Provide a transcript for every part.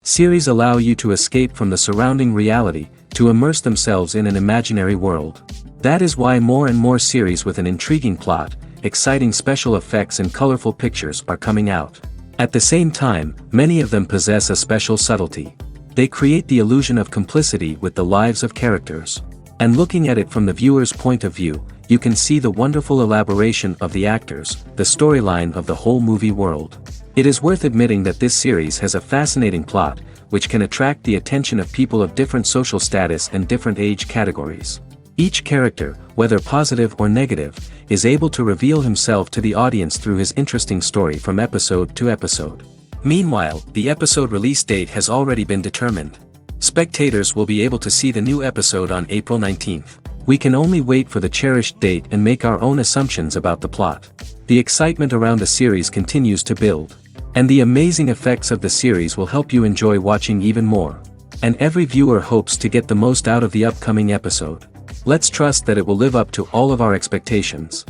Series allow you to escape from the surrounding reality, to immerse themselves in an imaginary world. That is why more and more series with an intriguing plot, exciting special effects and colorful pictures are coming out. At the same time, many of them possess a special subtlety. They create the illusion of complicity with the lives of characters. And looking at it from the viewer's point of view, you can see the wonderful elaboration of the actors, the storyline of the whole movie world. It is worth admitting that this series has a fascinating plot, which can attract the attention of people of different social status and different age categories. Each character, whether positive or negative, is able to reveal himself to the audience through his interesting story from episode to episode. Meanwhile, the episode release date has already been determined. Spectators will be able to see the new episode on April 19th. We can only wait for the cherished date and make our own assumptions about the plot. The excitement around the series continues to build. And the amazing effects of the series will help you enjoy watching even more. And every viewer hopes to get the most out of the upcoming episode. Let's trust that it will live up to all of our expectations.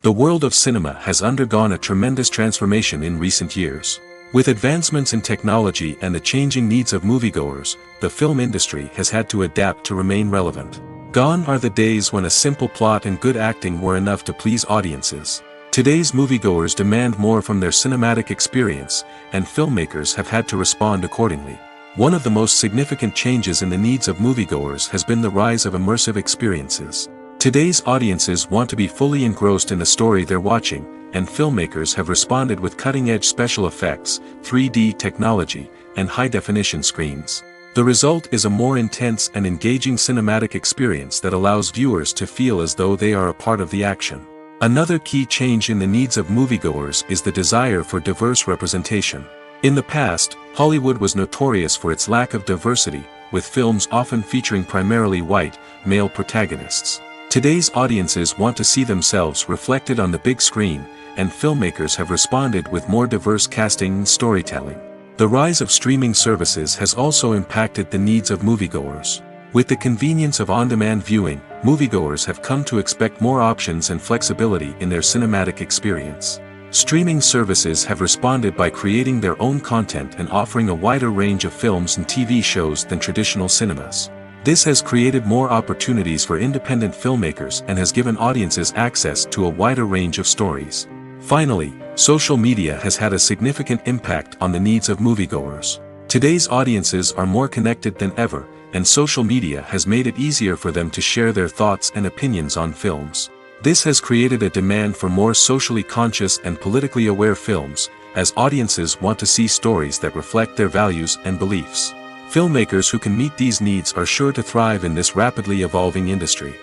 The world of cinema has undergone a tremendous transformation in recent years. With advancements in technology and the changing needs of moviegoers, the film industry has had to adapt to remain relevant. Gone are the days when a simple plot and good acting were enough to please audiences. Today's moviegoers demand more from their cinematic experience, and filmmakers have had to respond accordingly. One of the most significant changes in the needs of moviegoers has been the rise of immersive experiences. Today's audiences want to be fully engrossed in the story they're watching, and filmmakers have responded with cutting-edge special effects, 3D technology, and high-definition screens. The result is a more intense and engaging cinematic experience that allows viewers to feel as though they are a part of the action. Another key change in the needs of moviegoers is the desire for diverse representation. In the past, Hollywood was notorious for its lack of diversity, with films often featuring primarily white, male protagonists. Today's audiences want to see themselves reflected on the big screen, and filmmakers have responded with more diverse casting and storytelling. The rise of streaming services has also impacted the needs of moviegoers. With the convenience of on-demand viewing, moviegoers have come to expect more options and flexibility in their cinematic experience. Streaming services have responded by creating their own content and offering a wider range of films and TV shows than traditional cinemas. This has created more opportunities for independent filmmakers and has given audiences access to a wider range of stories. Finally, social media has had a significant impact on the needs of moviegoers. Today's audiences are more connected than ever, and social media has made it easier for them to share their thoughts and opinions on films. This has created a demand for more socially conscious and politically aware films, as audiences want to see stories that reflect their values and beliefs. Filmmakers who can meet these needs are sure to thrive in this rapidly evolving industry.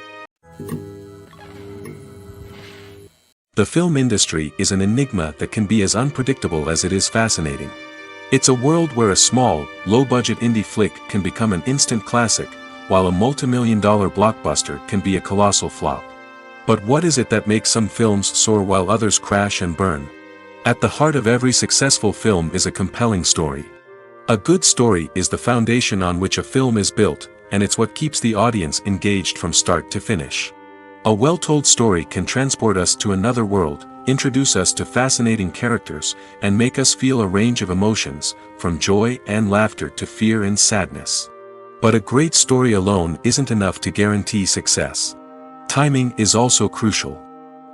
The film industry is an enigma that can be as unpredictable as it is fascinating. It's a world where a small, low-budget indie flick can become an instant classic, while a multi-million-dollar blockbuster can be a colossal flop. But what is it that makes some films soar while others crash and burn? At the heart of every successful film is a compelling story. A good story is the foundation on which a film is built, and it's what keeps the audience engaged from start to finish. A well-told story can transport us to another world, introduce us to fascinating characters, and make us feel a range of emotions, from joy and laughter to fear and sadness. But a great story alone isn't enough to guarantee success. Timing is also crucial.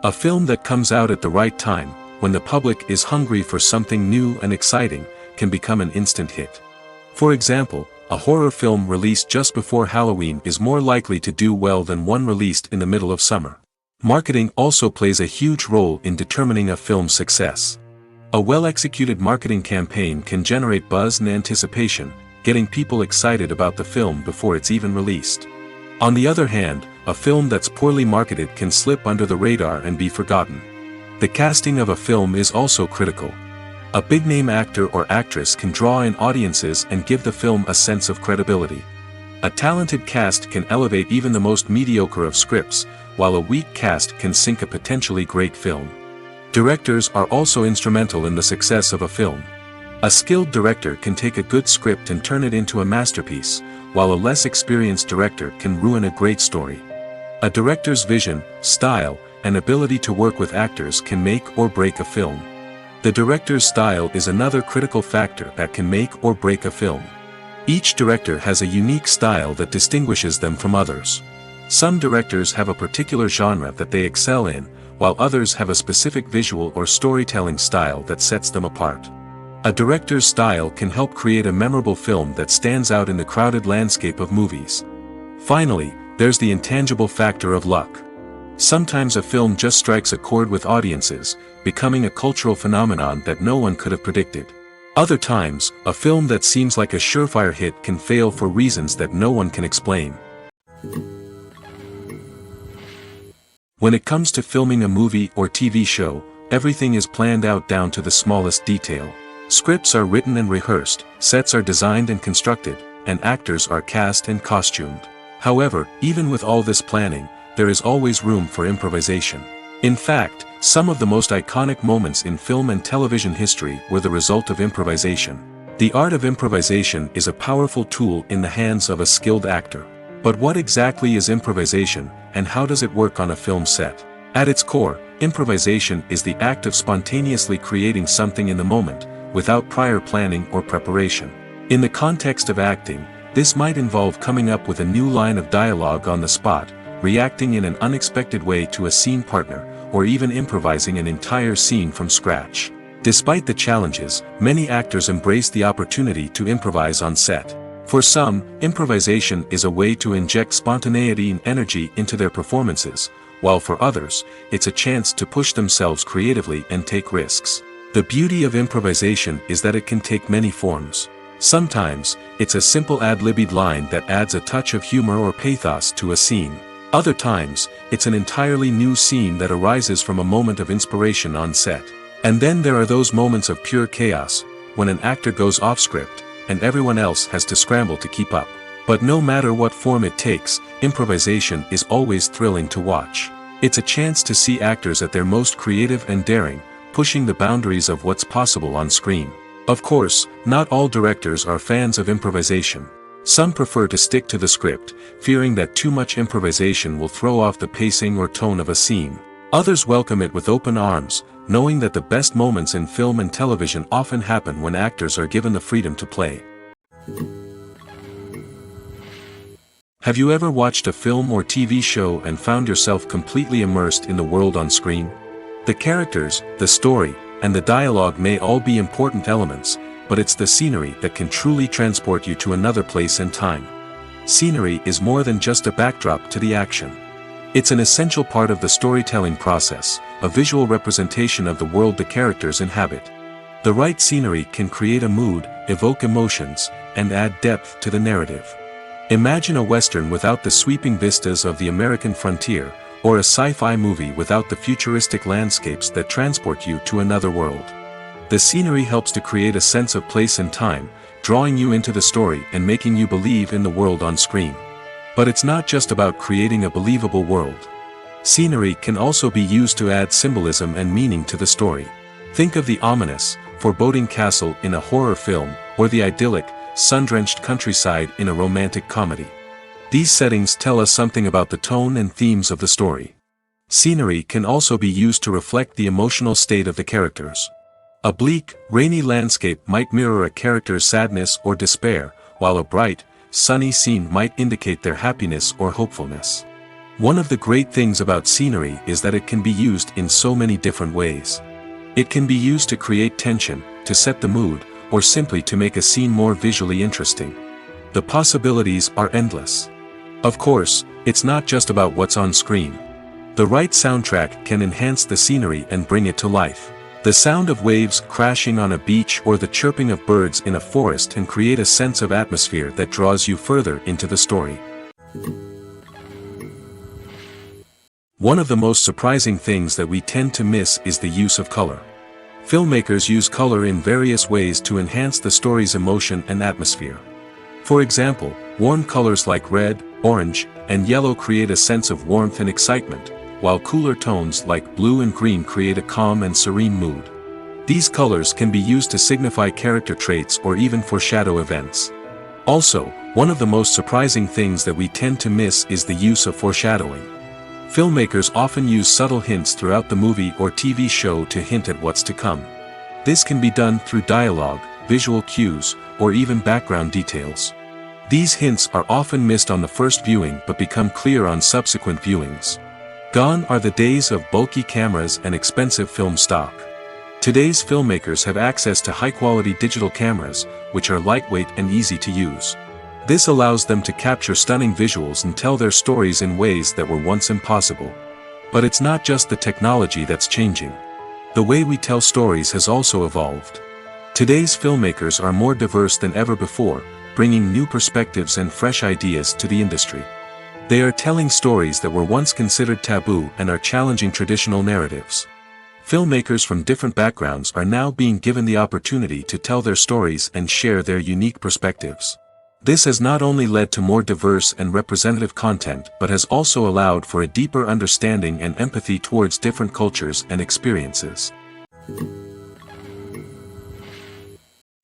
A film that comes out at the right time, when the public is hungry for something new and exciting, can become an instant hit. For example, a horror film released just before Halloween is more likely to do well than one released in the middle of summer. Marketing also plays a huge role in determining a film's success. A well-executed marketing campaign can generate buzz and anticipation, getting people excited about the film before it's even released. On the other hand, a film that's poorly marketed can slip under the radar and be forgotten. The casting of a film is also critical. A big-name actor or actress can draw in audiences and give the film a sense of credibility. A talented cast can elevate even the most mediocre of scripts, while a weak cast can sink a potentially great film. Directors are also instrumental in the success of a film. A skilled director can take a good script and turn it into a masterpiece, while a less experienced director can ruin a great story. A director's vision, style, and ability to work with actors can make or break a film. The director's style is another critical factor that can make or break a film. Each director has a unique style that distinguishes them from others. Some directors have a particular genre that they excel in, while others have a specific visual or storytelling style that sets them apart. A director's style can help create a memorable film that stands out in the crowded landscape of movies. Finally, there's the intangible factor of luck. Sometimes a film just strikes a chord with audiences, becoming a cultural phenomenon that no one could have predicted. Other times, a film that seems like a surefire hit can fail for reasons that no one can explain. When it comes to filming a movie or TV show, everything is planned out down to the smallest detail. Scripts are written and rehearsed, sets are designed and constructed, and actors are cast and costumed. However, even with all this planning, there is always room for improvisation. In fact, some of the most iconic moments in film and television history were the result of improvisation. The art of improvisation is a powerful tool in the hands of a skilled actor. But what exactly is improvisation, and how does it work on a film set? At its core, improvisation is the act of spontaneously creating something in the moment, without prior planning or preparation. In the context of acting, this might involve coming up with a new line of dialogue on the spot, reacting in an unexpected way to a scene partner, or even improvising an entire scene from scratch. Despite the challenges, many actors embrace the opportunity to improvise on set. For some, improvisation is a way to inject spontaneity and energy into their performances, while for others, it's a chance to push themselves creatively and take risks. The beauty of improvisation is that it can take many forms. Sometimes, it's a simple ad-libbed line that adds a touch of humor or pathos to a scene. Other times, it's an entirely new scene that arises from a moment of inspiration on set. And then there are those moments of pure chaos, when an actor goes off script, and everyone else has to scramble to keep up. But no matter what form it takes, improvisation is always thrilling to watch. It's a chance to see actors at their most creative and daring, pushing the boundaries of what's possible on screen. Of course, not all directors are fans of improvisation. Some prefer to stick to the script, fearing that too much improvisation will throw off the pacing or tone of a scene. Others welcome it with open arms, knowing that the best moments in film and television often happen when actors are given the freedom to play. Have you ever watched a film or TV show and found yourself completely immersed in the world on screen? The characters, the story, and the dialogue may all be important elements, but it's the scenery that can truly transport you to another place and time. Scenery is more than just a backdrop to the action. It's an essential part of the storytelling process, a visual representation of the world the characters inhabit. The right scenery can create a mood, evoke emotions, and add depth to the narrative. Imagine a Western without the sweeping vistas of the American frontier, or a sci-fi movie without the futuristic landscapes that transport you to another world. The scenery helps to create a sense of place and time, drawing you into the story and making you believe in the world on screen. But it's not just about creating a believable world. Scenery can also be used to add symbolism and meaning to the story. Think of the ominous, foreboding castle in a horror film, or the idyllic, sun-drenched countryside in a romantic comedy. These settings tell us something about the tone and themes of the story. Scenery can also be used to reflect the emotional state of the characters. A bleak, rainy landscape might mirror a character's sadness or despair, while a bright, sunny scene might indicate their happiness or hopefulness. One of the great things about scenery is that it can be used in so many different ways. It can be used to create tension, to set the mood, or simply to make a scene more visually interesting. The possibilities are endless. Of course, it's not just about what's on screen. The right soundtrack can enhance the scenery and bring it to life. The sound of waves crashing on a beach or the chirping of birds in a forest can create a sense of atmosphere that draws you further into the story. One of the most surprising things that we tend to miss is the use of color. Filmmakers use color in various ways to enhance the story's emotion and atmosphere. For example, warm colors like red, orange, and yellow create a sense of warmth and excitement, while cooler tones like blue and green create a calm and serene mood. These colors can be used to signify character traits or even foreshadow events. Also, one of the most surprising things that we tend to miss is the use of foreshadowing. Filmmakers often use subtle hints throughout the movie or TV show to hint at what's to come. This can be done through dialogue, visual cues, or even background details. These hints are often missed on the first viewing but become clear on subsequent viewings. Gone are the days of bulky cameras and expensive film stock. Today's filmmakers have access to high-quality digital cameras, which are lightweight and easy to use. This allows them to capture stunning visuals and tell their stories in ways that were once impossible. But it's not just the technology that's changing. The way we tell stories has also evolved. Today's filmmakers are more diverse than ever before, bringing new perspectives and fresh ideas to the industry. They are telling stories that were once considered taboo and are challenging traditional narratives. Filmmakers from different backgrounds are now being given the opportunity to tell their stories and share their unique perspectives. This has not only led to more diverse and representative content but has also allowed for a deeper understanding and empathy towards different cultures and experiences.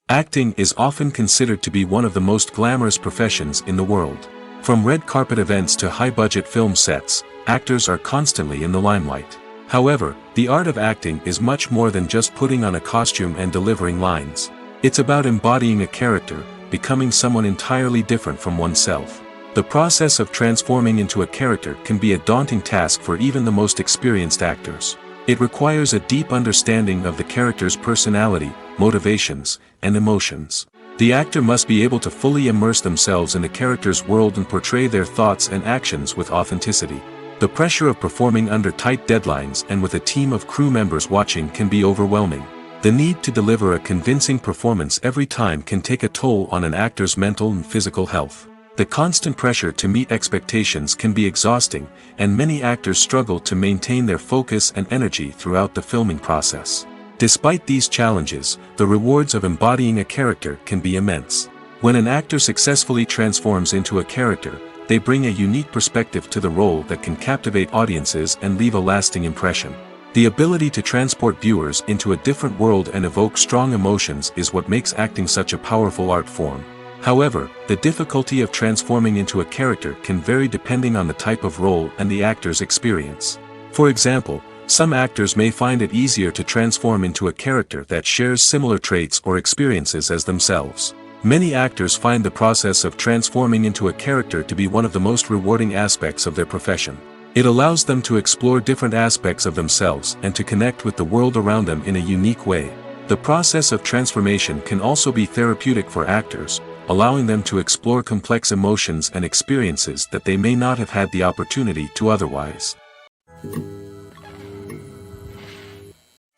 Acting is often considered to be one of the most glamorous professions in the world. From red carpet events to high-budget film sets, actors are constantly in the limelight. However, the art of acting is much more than just putting on a costume and delivering lines. It's about embodying a character, becoming someone entirely different from oneself. The process of transforming into a character can be a daunting task for even the most experienced actors. It requires a deep understanding of the character's personality, motivations, and emotions. The actor must be able to fully immerse themselves in the character's world and portray their thoughts and actions with authenticity. The pressure of performing under tight deadlines and with a team of crew members watching can be overwhelming. The need to deliver a convincing performance every time can take a toll on an actor's mental and physical health. The constant pressure to meet expectations can be exhausting, and many actors struggle to maintain their focus and energy throughout the filming process. Despite these challenges, the rewards of embodying a character can be immense. When an actor successfully transforms into a character, they bring a unique perspective to the role that can captivate audiences and leave a lasting impression. The ability to transport viewers into a different world and evoke strong emotions is what makes acting such a powerful art form. However, the difficulty of transforming into a character can vary depending on the type of role and the actor's experience. For example, some actors may find it easier to transform into a character that shares similar traits or experiences as themselves. Many actors find the process of transforming into a character to be one of the most rewarding aspects of their profession. It allows them to explore different aspects of themselves and to connect with the world around them in a unique way. The process of transformation can also be therapeutic for actors, allowing them to explore complex emotions and experiences that they may not have had the opportunity to otherwise.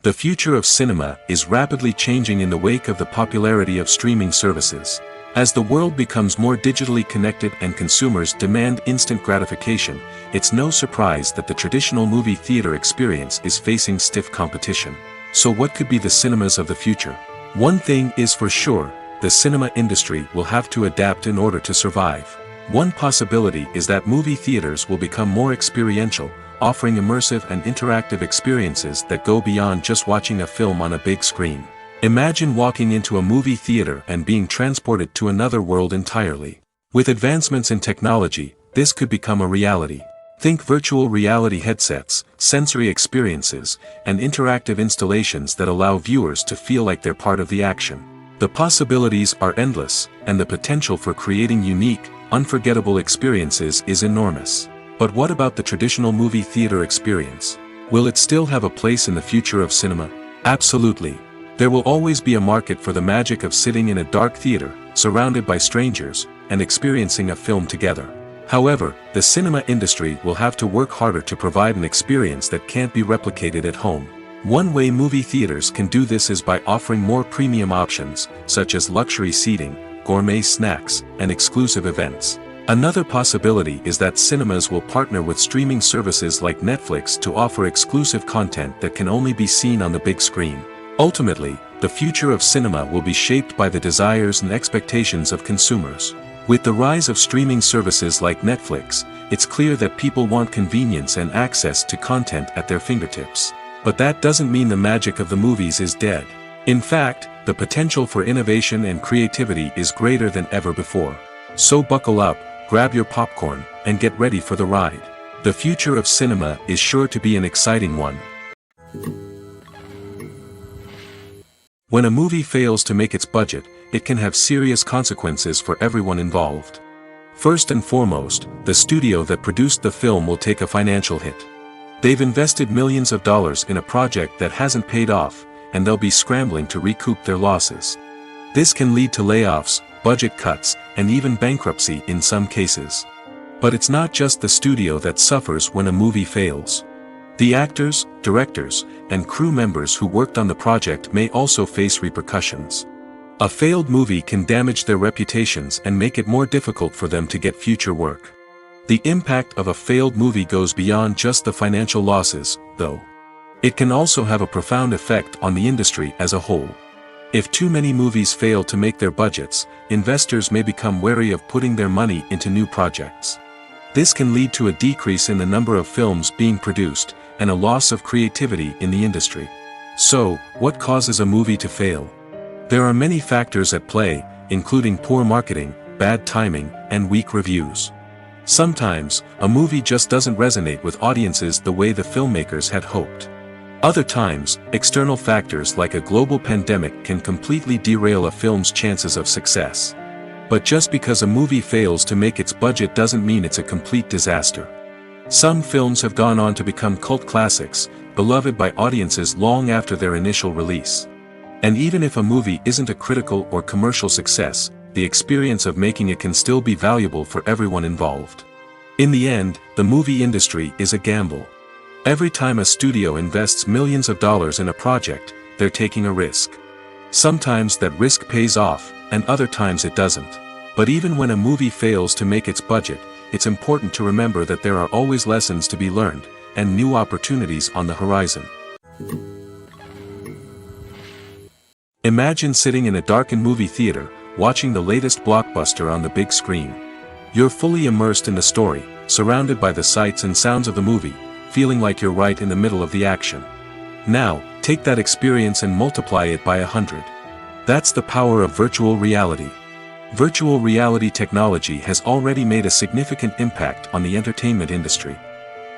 The future of cinema is rapidly changing in the wake of the popularity of streaming services. As the world becomes more digitally connected and consumers demand instant gratification, it's no surprise that the traditional movie theater experience is facing stiff competition. So what could be the cinemas of the future? One thing is for sure, the cinema industry will have to adapt in order to survive. One possibility is that movie theaters will become more experiential, offering immersive and interactive experiences that go beyond just watching a film on a big screen. Imagine walking into a movie theater and being transported to another world entirely. With advancements in technology, this could become a reality. Think virtual reality headsets, sensory experiences, and interactive installations that allow viewers to feel like they're part of the action. The possibilities are endless, and the potential for creating unique, unforgettable experiences is enormous. But what about the traditional movie theater experience? Will it still have a place in the future of cinema? Absolutely. There will always be a market for the magic of sitting in a dark theater, surrounded by strangers, and experiencing a film together. However, the cinema industry will have to work harder to provide an experience that can't be replicated at home. One way movie theaters can do this is by offering more premium options, such as luxury seating, gourmet snacks, and exclusive events. Another possibility is that cinemas will partner with streaming services like Netflix to offer exclusive content that can only be seen on the big screen. Ultimately, the future of cinema will be shaped by the desires and expectations of consumers. With the rise of streaming services like Netflix, it's clear that people want convenience and access to content at their fingertips. But that doesn't mean the magic of the movies is dead. In fact, the potential for innovation and creativity is greater than ever before. So buckle up, grab your popcorn, and get ready for the ride. The future of cinema is sure to be an exciting one. When a movie fails to make its budget, it can have serious consequences for everyone involved. First and foremost, the studio that produced the film will take a financial hit. They've invested millions of dollars in a project that hasn't paid off, and they'll be scrambling to recoup their losses. This can lead to layoffs, budget cuts, and even bankruptcy in some cases. But it's not just the studio that suffers when a movie fails. The actors, directors, and crew members who worked on the project may also face repercussions. A failed movie can damage their reputations and make it more difficult for them to get future work. The impact of a failed movie goes beyond just the financial losses, though. It can also have a profound effect on the industry as a whole. If too many movies fail to make their budgets, investors may become wary of putting their money into new projects. This can lead to a decrease in the number of films being produced, and a loss of creativity in the industry. So, what causes a movie to fail? There are many factors at play, including poor marketing, bad timing, and weak reviews. Sometimes, a movie just doesn't resonate with audiences the way the filmmakers had hoped. Other times, external factors like a global pandemic can completely derail a film's chances of success. But just because a movie fails to make its budget doesn't mean it's a complete disaster. Some films have gone on to become cult classics, beloved by audiences long after their initial release. And even if a movie isn't a critical or commercial success, the experience of making it can still be valuable for everyone involved. In the end, the movie industry is a gamble. Every time a studio invests millions of dollars in a project, they're taking a risk. Sometimes that risk pays off, and other times it doesn't. But even when a movie fails to make its budget, it's important to remember that there are always lessons to be learned, and new opportunities on the horizon. Imagine sitting in a darkened movie theater, watching the latest blockbuster on the big screen. You're fully immersed in the story, surrounded by the sights and sounds of the movie, feeling like you're right in the middle of the action. Now, take that experience and multiply it by 100. That's the power of virtual reality. Virtual reality technology has already made a significant impact on the entertainment industry.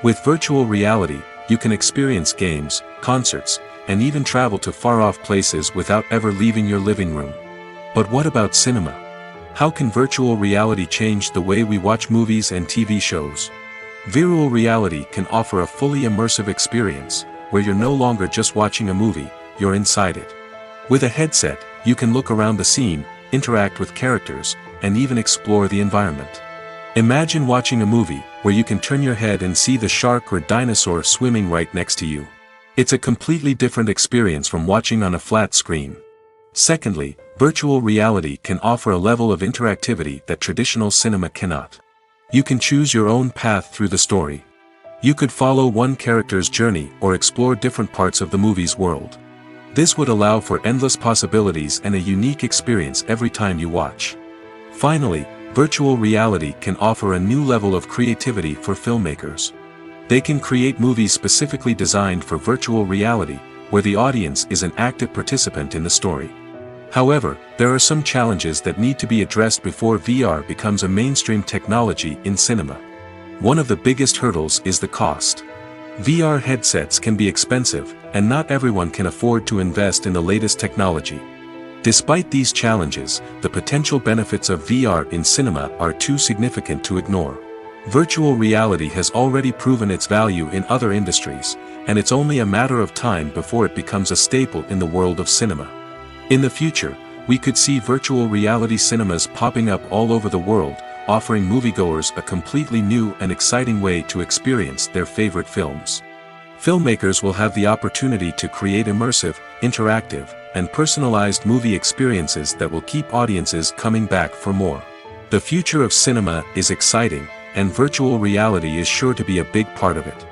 With virtual reality, you can experience games, concerts, and even travel to far-off places without ever leaving your living room. But what about cinema? How can virtual reality change the way we watch movies and TV shows? Virtual reality can offer a fully immersive experience, where you're no longer just watching a movie, you're inside it. With a headset, you can look around the scene, interact with characters, and even explore the environment. Imagine watching a movie where you can turn your head and see the shark or dinosaur swimming right next to you. It's a completely different experience from watching on a flat screen. Secondly, virtual reality can offer a level of interactivity that traditional cinema cannot. You can choose your own path through the story. You could follow one character's journey or explore different parts of the movie's world. This would allow for endless possibilities and a unique experience every time you watch. Finally, virtual reality can offer a new level of creativity for filmmakers. They can create movies specifically designed for virtual reality, where the audience is an active participant in the story. However, there are some challenges that need to be addressed before VR becomes a mainstream technology in cinema. One of the biggest hurdles is the cost. VR headsets can be expensive, and not everyone can afford to invest in the latest technology. Despite these challenges, the potential benefits of VR in cinema are too significant to ignore. Virtual reality has already proven its value in other industries, and it's only a matter of time before it becomes a staple in the world of cinema. In the future, we could see virtual reality cinemas popping up all over the world, offering moviegoers a completely new and exciting way to experience their favorite films. Filmmakers will have the opportunity to create immersive, interactive, and personalized movie experiences that will keep audiences coming back for more. The future of cinema is exciting, and virtual reality is sure to be a big part of it.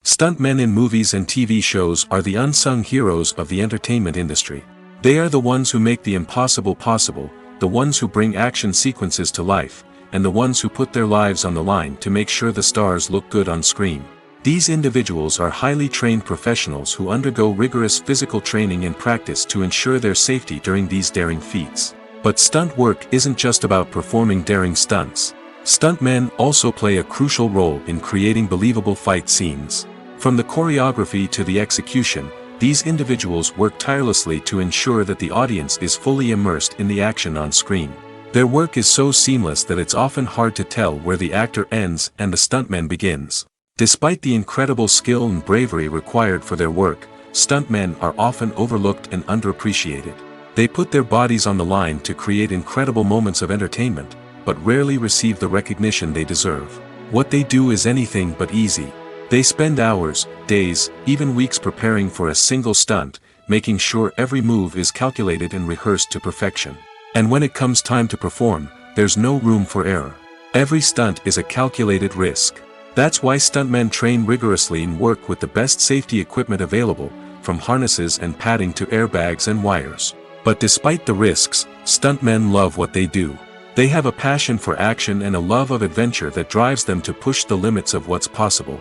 Stuntmen in movies and TV shows are the unsung heroes of the entertainment industry. They are the ones who make the impossible possible, the ones who bring action sequences to life, and the ones who put their lives on the line to make sure the stars look good on screen. These individuals are highly trained professionals who undergo rigorous physical training and practice to ensure their safety during these daring feats. But stunt work isn't just about performing daring stunts. Stuntmen also play a crucial role in creating believable fight scenes. From the choreography to the execution, These individuals work tirelessly to ensure that the audience is fully immersed in the action on screen. Their work is so seamless that it's often hard to tell where the actor ends and the stuntman begins. Despite the incredible skill and bravery required for their work, stuntmen are often overlooked and underappreciated. They put their bodies on the line to create incredible moments of entertainment, but rarely receive the recognition they deserve. What they do is anything but easy. They spend hours, days, even weeks preparing for a single stunt, making sure every move is calculated and rehearsed to perfection. And when it comes time to perform, there's no room for error. Every stunt is a calculated risk. That's why stuntmen train rigorously and work with the best safety equipment available, from harnesses and padding to airbags and wires. But despite the risks, stuntmen love what they do. They have a passion for action and a love of adventure that drives them to push the limits of what's possible.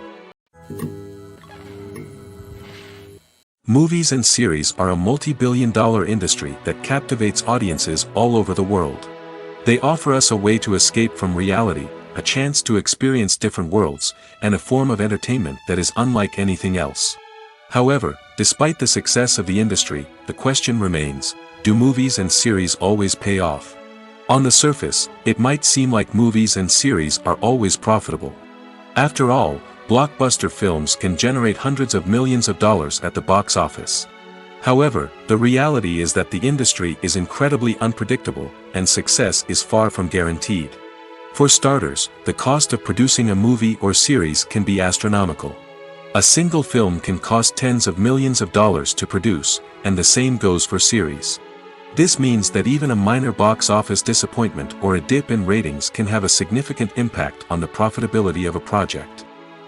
Movies and series are a multi-billion-dollar industry that captivates audiences all over the world. They offer us a way to escape from reality, a chance to experience different worlds, and a form of entertainment that is unlike anything else. However, despite the success of the industry, the question remains, do movies and series always pay off? On the surface, it might seem like movies and series are always profitable. After all, blockbuster films can generate hundreds of millions of dollars at the box office. However, the reality is that the industry is incredibly unpredictable, and success is far from guaranteed. For starters, the cost of producing a movie or series can be astronomical. A single film can cost tens of millions of dollars to produce, and the same goes for series. This means that even a minor box office disappointment or a dip in ratings can have a significant impact on the profitability of a project.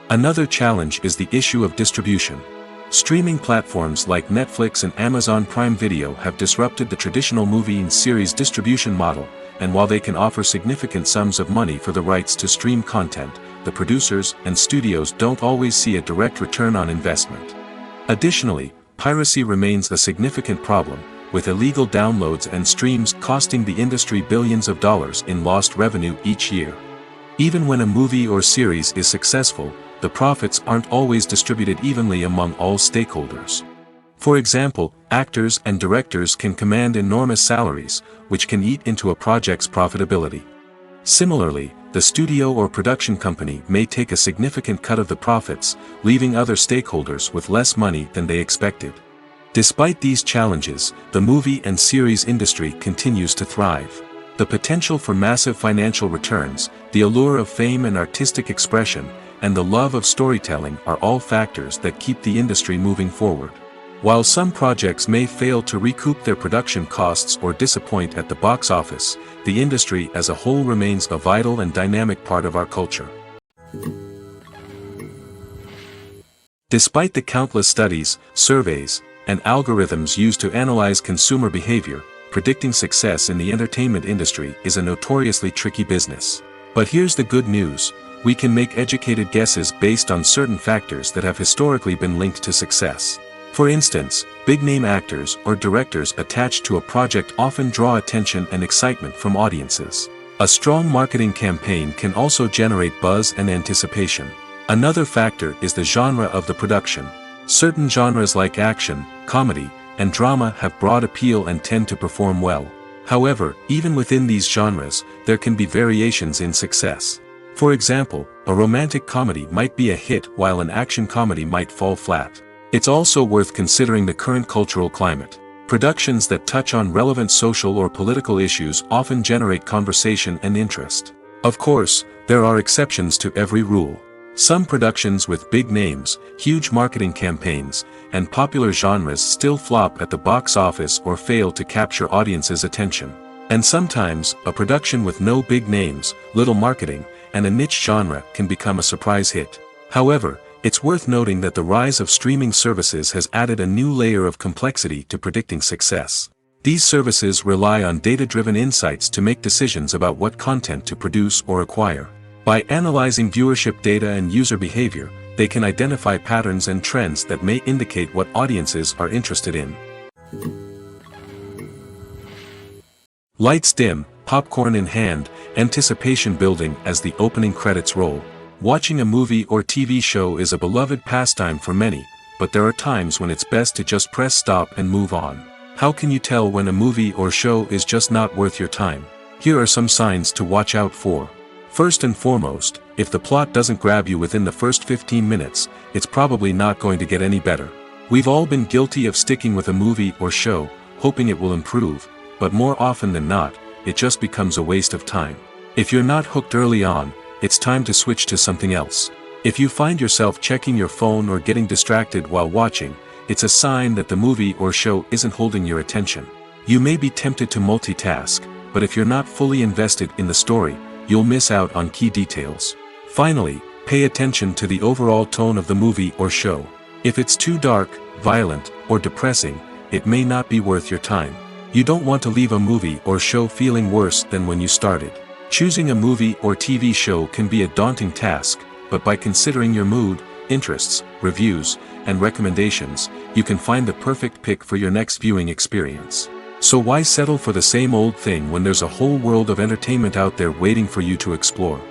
Another challenge is the issue of distribution. Streaming platforms like Netflix and Amazon Prime Video have disrupted the traditional movie and series distribution model, and while they can offer significant sums of money for the rights to stream content, the producers and studios don't always see a direct return on investment. Additionally, piracy remains a significant problem, with illegal downloads and streams costing the industry billions of dollars in lost revenue each year. Even when a movie or series is successful, the profits aren't always distributed evenly among all stakeholders. For example, actors and directors can command enormous salaries, which can eat into a project's profitability. Similarly, the studio or production company may take a significant cut of the profits, leaving other stakeholders with less money than they expected. Despite these challenges, the movie and series industry continues to thrive. The potential for massive financial returns, the allure of fame and artistic expression, and the love of storytelling are all factors that keep the industry moving forward. While some projects may fail to recoup their production costs or disappoint at the box office, the industry as a whole remains a vital and dynamic part of our culture. Despite the countless studies, surveys, and algorithms used to analyze consumer behavior, predicting success in the entertainment industry is a notoriously tricky business. But here's the good news: we can make educated guesses based on certain factors that have historically been linked to success. For instance, big-name actors or directors attached to a project often draw attention and excitement from audiences. A strong marketing campaign can also generate buzz and anticipation. Another factor is the genre of the production. Certain genres like action, comedy, and drama have broad appeal and tend to perform well. However, even within these genres, there can be variations in success. For example, a romantic comedy might be a hit while an action comedy might fall flat. It's also worth considering the current cultural climate. Productions that touch on relevant social or political issues often generate conversation and interest. Of course, there are exceptions to every rule. Some productions with big names, huge marketing campaigns, and popular genres still flop at the box office or fail to capture audiences' attention. And sometimes, a production with no big names, little marketing, and a niche genre can become a surprise hit. However, it's worth noting that the rise of streaming services has added a new layer of complexity to predicting success. These services rely on data-driven insights to make decisions about what content to produce or acquire. By analyzing viewership data and user behavior, they can identify patterns and trends that may indicate what audiences are interested in. Lights dim, popcorn in hand, anticipation building as the opening credits roll. Watching a movie or TV show is a beloved pastime for many, but there are times when it's best to just press stop and move on. How can you tell when a movie or show is just not worth your time? Here are some signs to watch out for. First and foremost, if the plot doesn't grab you within the first 15 minutes, it's probably not going to get any better. We've all been guilty of sticking with a movie or show, hoping it will improve, but more often than not, it just becomes a waste of time. If you're not hooked early on, it's time to switch to something else. If you find yourself checking your phone or getting distracted while watching, it's a sign that the movie or show isn't holding your attention. You may be tempted to multitask, but if you're not fully invested in the story, you'll miss out on key details. Finally, pay attention to the overall tone of the movie or show. If it's too dark, violent, or depressing, it may not be worth your time. You don't want to leave a movie or show feeling worse than when you started. Choosing a movie or TV show can be a daunting task, but by considering your mood, interests, reviews, and recommendations, you can find the perfect pick for your next viewing experience. So why settle for the same old thing when there's a whole world of entertainment out there waiting for you to explore?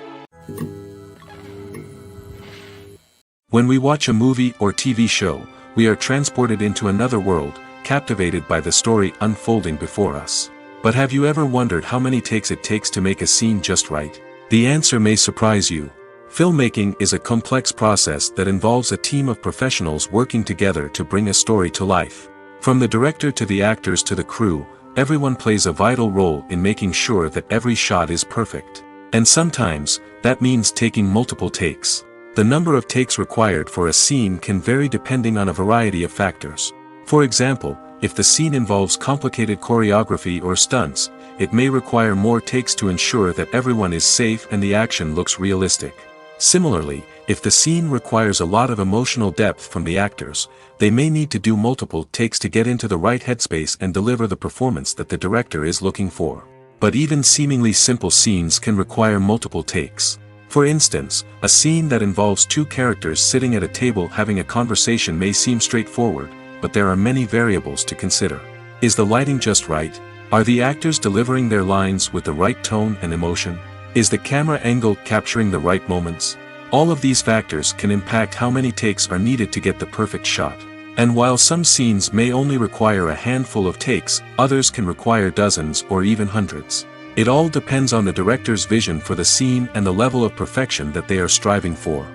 When we watch a movie or TV show, we are transported into another world, captivated by the story unfolding before us. But have you ever wondered how many takes it takes to make a scene just right? The answer may surprise you. Filmmaking is a complex process that involves a team of professionals working together to bring a story to life. From the director to the actors to the crew, everyone plays a vital role in making sure that every shot is perfect. And sometimes, that means taking multiple takes. The number of takes required for a scene can vary depending on a variety of factors. For example, if the scene involves complicated choreography or stunts, it may require more takes to ensure that everyone is safe and the action looks realistic. Similarly, if the scene requires a lot of emotional depth from the actors, they may need to do multiple takes to get into the right headspace and deliver the performance that the director is looking for. But even seemingly simple scenes can require multiple takes. For instance, a scene that involves two characters sitting at a table having a conversation may seem straightforward, but there are many variables to consider. Is the lighting just right? Are the actors delivering their lines with the right tone and emotion? Is the camera angle capturing the right moments? All of these factors can impact how many takes are needed to get the perfect shot. And while some scenes may only require a handful of takes, others can require dozens or even hundreds. It all depends on the director's vision for the scene and the level of perfection that they are striving for.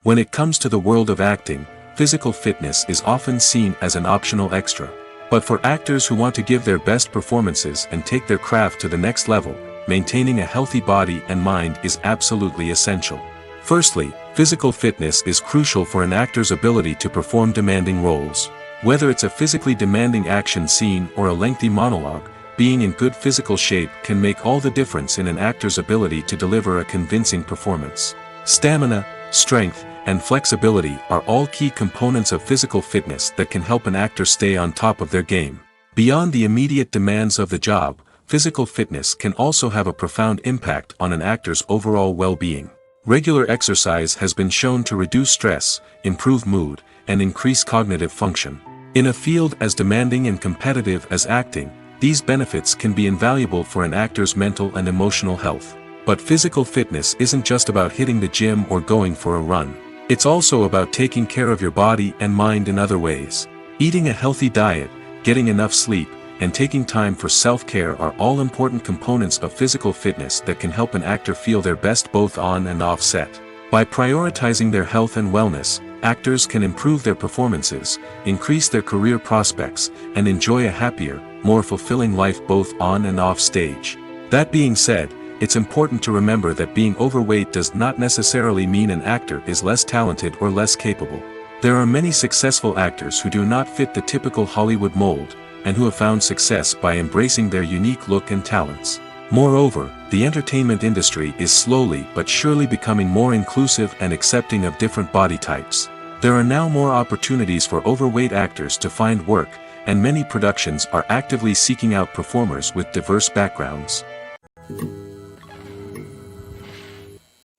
When it comes to the world of acting, physical fitness is often seen as an optional extra. But for actors who want to give their best performances and take their craft to the next level, maintaining a healthy body and mind is absolutely essential. Firstly, physical fitness is crucial for an actor's ability to perform demanding roles. Whether it's a physically demanding action scene or a lengthy monologue, being in good physical shape can make all the difference in an actor's ability to deliver a convincing performance. Stamina, strength, and flexibility are all key components of physical fitness that can help an actor stay on top of their game. Beyond the immediate demands of the job, physical fitness can also have a profound impact on an actor's overall well-being. Regular exercise has been shown to reduce stress, improve mood, and increase cognitive function. In a field as demanding and competitive as acting, these benefits can be invaluable for an actor's mental and emotional health. But physical fitness isn't just about hitting the gym or going for a run. It's also about taking care of your body and mind in other ways. Eating a healthy diet, getting enough sleep, and taking time for self-care are all important components of physical fitness that can help an actor feel their best both on and off set. By prioritizing their health and wellness, actors can improve their performances, increase their career prospects, and enjoy a happier, more fulfilling life both on and off stage. That being said, it's important to remember that being overweight does not necessarily mean an actor is less talented or less capable. There are many successful actors who do not fit the typical Hollywood mold, and who have found success by embracing their unique look and talents. Moreover, the entertainment industry is slowly but surely becoming more inclusive and accepting of different body types. There are now more opportunities for overweight actors to find work, and many productions are actively seeking out performers with diverse backgrounds.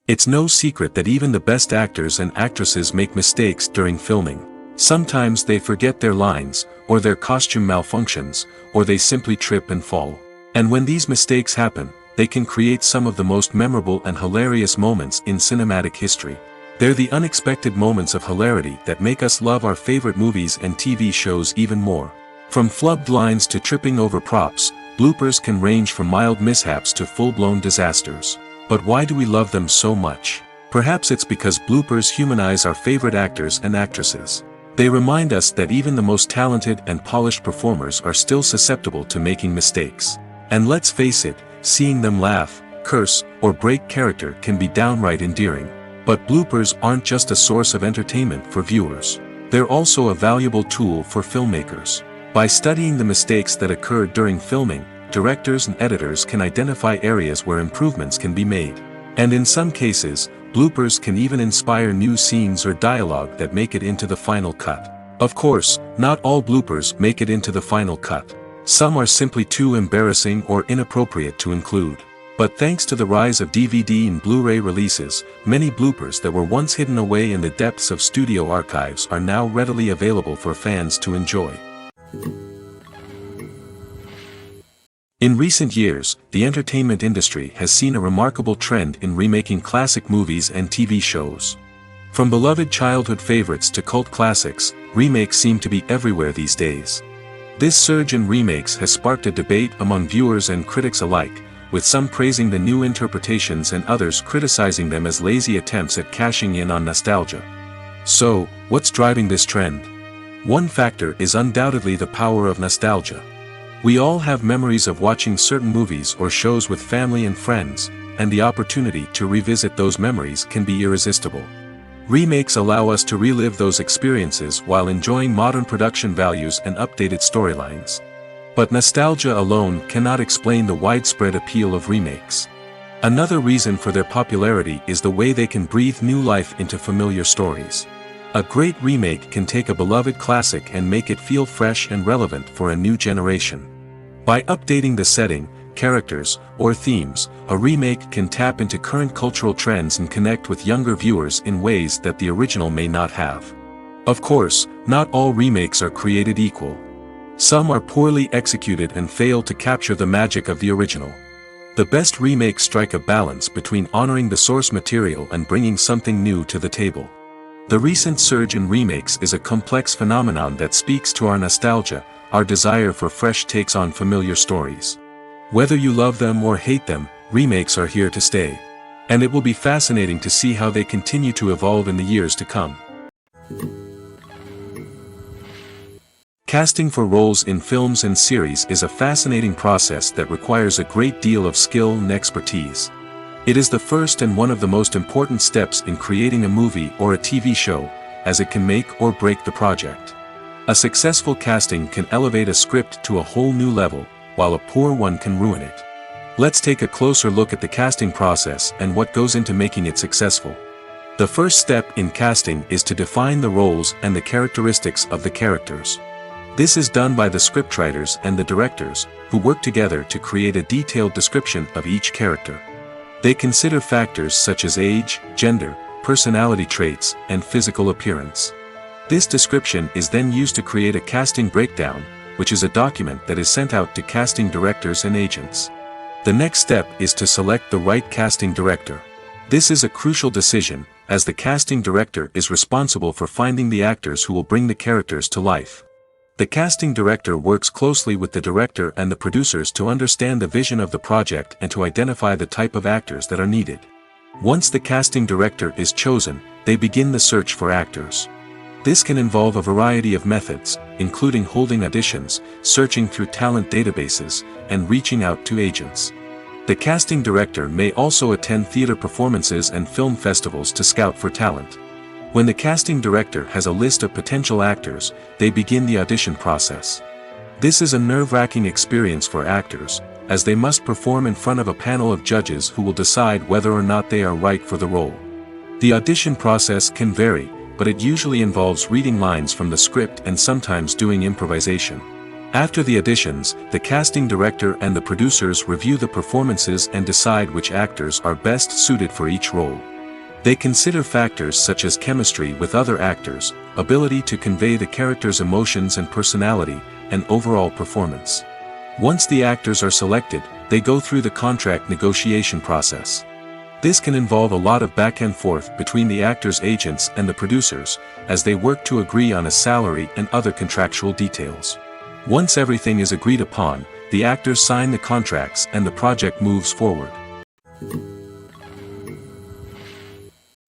It's no secret that even the best actors and actresses make mistakes during filming. Sometimes they forget their lines, or their costume malfunctions, or they simply trip and fall. And when these mistakes happen, they can create some of the most memorable and hilarious moments in cinematic history. They're the unexpected moments of hilarity that make us love our favorite movies and TV shows even more. From flubbed lines to tripping over props, bloopers can range from mild mishaps to full-blown disasters. But why do we love them so much? Perhaps it's because bloopers humanize our favorite actors and actresses. They remind us that even the most talented and polished performers are still susceptible to making mistakes. And let's face it, seeing them laugh, curse, or break character can be downright endearing. But bloopers aren't just a source of entertainment for viewers. They're also a valuable tool for filmmakers. By studying the mistakes that occurred during filming, directors and editors can identify areas where improvements can be made. And in some cases, bloopers can even inspire new scenes or dialogue that make it into the final cut. Of course, not all bloopers make it into the final cut. Some are simply too embarrassing or inappropriate to include. But thanks to the rise of DVD and Blu-ray releases, many bloopers that were once hidden away in the depths of studio archives are now readily available for fans to enjoy. In recent years, the entertainment industry has seen a remarkable trend in remaking classic movies and TV shows. From beloved childhood favorites to cult classics, remakes seem to be everywhere these days. This surge in remakes has sparked a debate among viewers and critics alike, with some praising the new interpretations and others criticizing them as lazy attempts at cashing in on nostalgia. So, what's driving this trend? One factor is undoubtedly the power of nostalgia. We all have memories of watching certain movies or shows with family and friends, and the opportunity to revisit those memories can be irresistible. Remakes allow us to relive those experiences while enjoying modern production values and updated storylines. But nostalgia alone cannot explain the widespread appeal of remakes. Another reason for their popularity is the way they can breathe new life into familiar stories. A great remake can take a beloved classic and make it feel fresh and relevant for a new generation. By updating the setting, characters, or themes, a remake can tap into current cultural trends and connect with younger viewers in ways that the original may not have. Of course, not all remakes are created equal. Some are poorly executed and fail to capture the magic of the original. The best remakes strike a balance between honoring the source material and bringing something new to the table. The recent surge in remakes is a complex phenomenon that speaks to our nostalgia, our desire for fresh takes on familiar stories. Whether you love them or hate them, remakes are here to stay. And it will be fascinating to see how they continue to evolve in the years to come. Casting for roles in films and series is a fascinating process that requires a great deal of skill and expertise. It is the first and one of the most important steps in creating a movie or a TV show, as it can make or break the project. A successful casting can elevate a script to a whole new level, while a poor one can ruin it. Let's take a closer look at the casting process and what goes into making it successful. The first step in casting is to define the roles and the characteristics of the characters. This is done by the scriptwriters and the directors, who work together to create a detailed description of each character. They consider factors such as age, gender, personality traits, and physical appearance. This description is then used to create a casting breakdown, which is a document that is sent out to casting directors and agents. The next step is to select the right casting director. This is a crucial decision, as the casting director is responsible for finding the actors who will bring the characters to life. The casting director works closely with the director and the producers to understand the vision of the project and to identify the type of actors that are needed. Once the casting director is chosen, they begin the search for actors. This can involve a variety of methods, including holding auditions, searching through talent databases, and reaching out to agents. The casting director may also attend theater performances and film festivals to scout for talent. When the casting director has a list of potential actors, they begin the audition process. This is a nerve-wracking experience for actors, as they must perform in front of a panel of judges who will decide whether or not they are right for the role. The audition process can vary, but it usually involves reading lines from the script and sometimes doing improvisation. After the auditions, the casting director and the producers review the performances and decide which actors are best suited for each role. They consider factors such as chemistry with other actors, ability to convey the character's emotions and personality, and overall performance. Once the actors are selected, they go through the contract negotiation process. This can involve a lot of back and forth between the actors' agents and the producers, as they work to agree on a salary and other contractual details. Once everything is agreed upon, the actors sign the contracts and the project moves forward.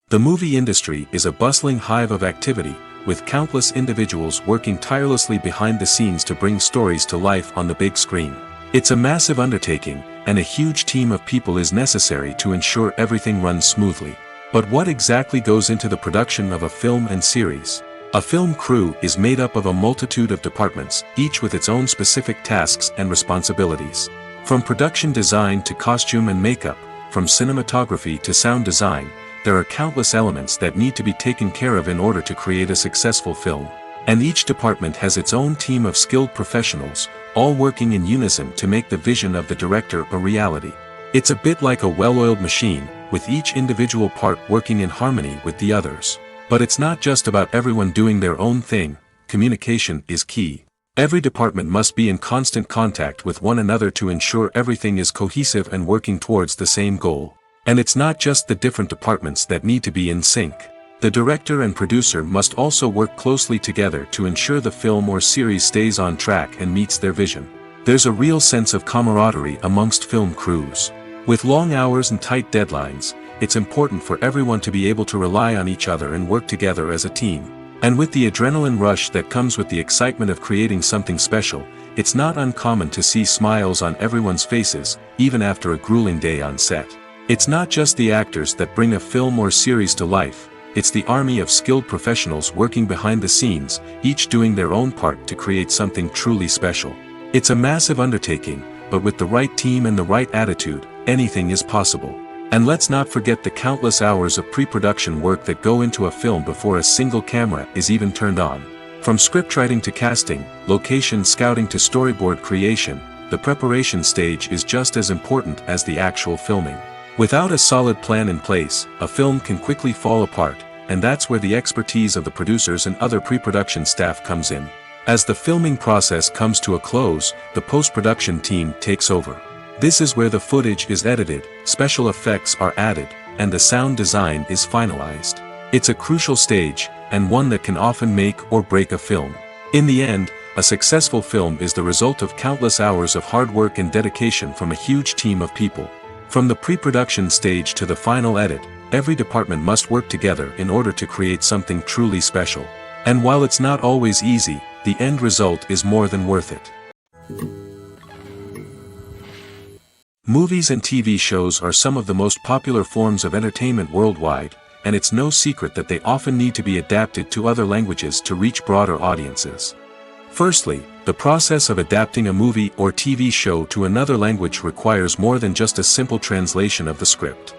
The movie industry is a bustling hive of activity, with countless individuals working tirelessly behind the scenes to bring stories to life on the big screen. It's a massive undertaking, and a huge team of people is necessary to ensure everything runs smoothly. But what exactly goes into the production of a film and series? A film crew is made up of a multitude of departments, each with its own specific tasks and responsibilities. From production design to costume and makeup, from cinematography to sound design, there are countless elements that need to be taken care of in order to create a successful film. And each department has its own team of skilled professionals, all working in unison to make the vision of the director a reality. It's a bit like a well-oiled machine, with each individual part working in harmony with the others. But it's not just about everyone doing their own thing. Communication is key. Every department must be in constant contact with one another to ensure everything is cohesive and working towards the same goal. And it's not just the different departments that need to be in sync. The director and producer must also work closely together to ensure the film or series stays on track and meets their vision. There's a real sense of camaraderie amongst film crews. With long hours and tight deadlines, it's important for everyone to be able to rely on each other and work together as a team. And with the adrenaline rush that comes with the excitement of creating something special, it's not uncommon to see smiles on everyone's faces, even after a grueling day on set. It's not just the actors that bring a film or series to life, it's the army of skilled professionals working behind the scenes, each doing their own part to create something truly special. It's a massive undertaking, but with the right team and the right attitude, anything is possible. And let's not forget the countless hours of pre-production work that go into a film before a single camera is even turned on. From scriptwriting to casting, location scouting to storyboard creation, the preparation stage is just as important as the actual filming. Without a solid plan in place, a film can quickly fall apart, and that's where the expertise of the producers and other pre-production staff comes in. As the filming process comes to a close, the post-production team takes over. This is where the footage is edited, special effects are added, and the sound design is finalized. It's a crucial stage, and one that can often make or break a film. In the end, a successful film is the result of countless hours of hard work and dedication from a huge team of people. From the pre-production stage to the final edit, every department must work together in order to create something truly special. And while it's not always easy, the end result is more than worth it. Movies and TV shows are some of the most popular forms of entertainment worldwide, and it's no secret that they often need to be adapted to other languages to reach broader audiences. Firstly, the process of adapting a movie or TV show to another language requires more than just a simple translation of the script.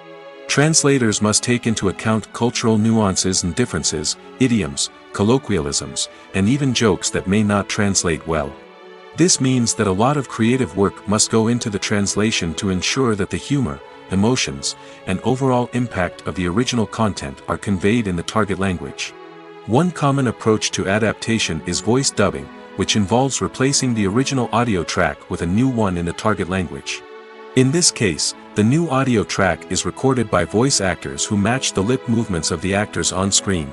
Translators must take into account cultural nuances and differences, idioms, colloquialisms, and even jokes that may not translate well. This means that a lot of creative work must go into the translation to ensure that the humor, emotions, and overall impact of the original content are conveyed in the target language. One common approach to adaptation is voice dubbing, which involves replacing the original audio track with a new one in the target language. In this case, the new audio track is recorded by voice actors who match the lip movements of the actors on screen.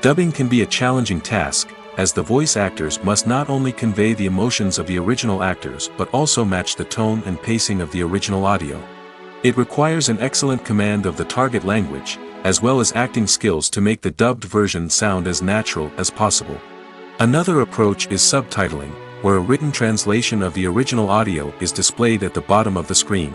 Dubbing can be a challenging task, as the voice actors must not only convey the emotions of the original actors but also match the tone and pacing of the original audio. It requires an excellent command of the target language, as well as acting skills to make the dubbed version sound as natural as possible. Another approach is subtitling, where a written translation of the original audio is displayed at the bottom of the screen.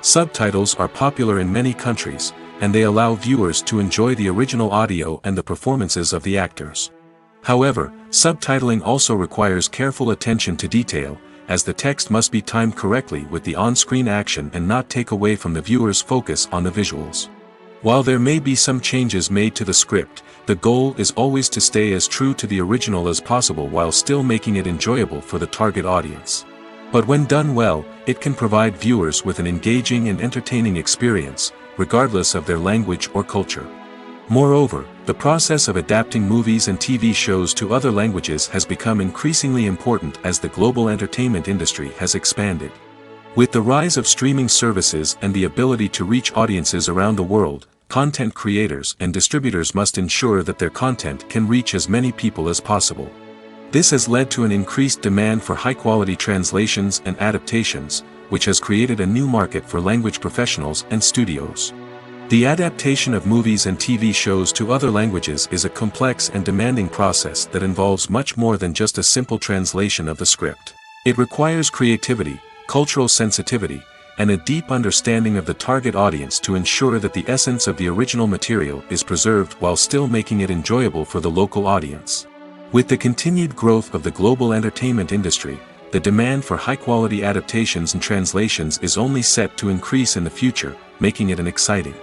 Subtitles are popular in many countries, and they allow viewers to enjoy the original audio and the performances of the actors. However, subtitling also requires careful attention to detail, as the text must be timed correctly with the on-screen action and not take away from the viewer's focus on the visuals. While there may be some changes made to the script, the goal is always to stay as true to the original as possible while still making it enjoyable for the target audience. But when done well, it can provide viewers with an engaging and entertaining experience, regardless of their language or culture. Moreover, the process of adapting movies and TV shows to other languages has become increasingly important as the global entertainment industry has expanded. With the rise of streaming services and the ability to reach audiences around the world, content creators and distributors must ensure that their content can reach as many people as possible. This has led to an increased demand for high-quality translations and adaptations, which has created a new market for language professionals and studios. The adaptation of movies and TV shows to other languages is a complex and demanding process that involves much more than just a simple translation of the script. It requires creativity, cultural sensitivity, and a deep understanding of the target audience to ensure that the essence of the original material is preserved while still making it enjoyable for the local audience. With the continued growth of the global entertainment industry, the demand for high-quality adaptations and translations is only set to increase in the future, making it an exciting.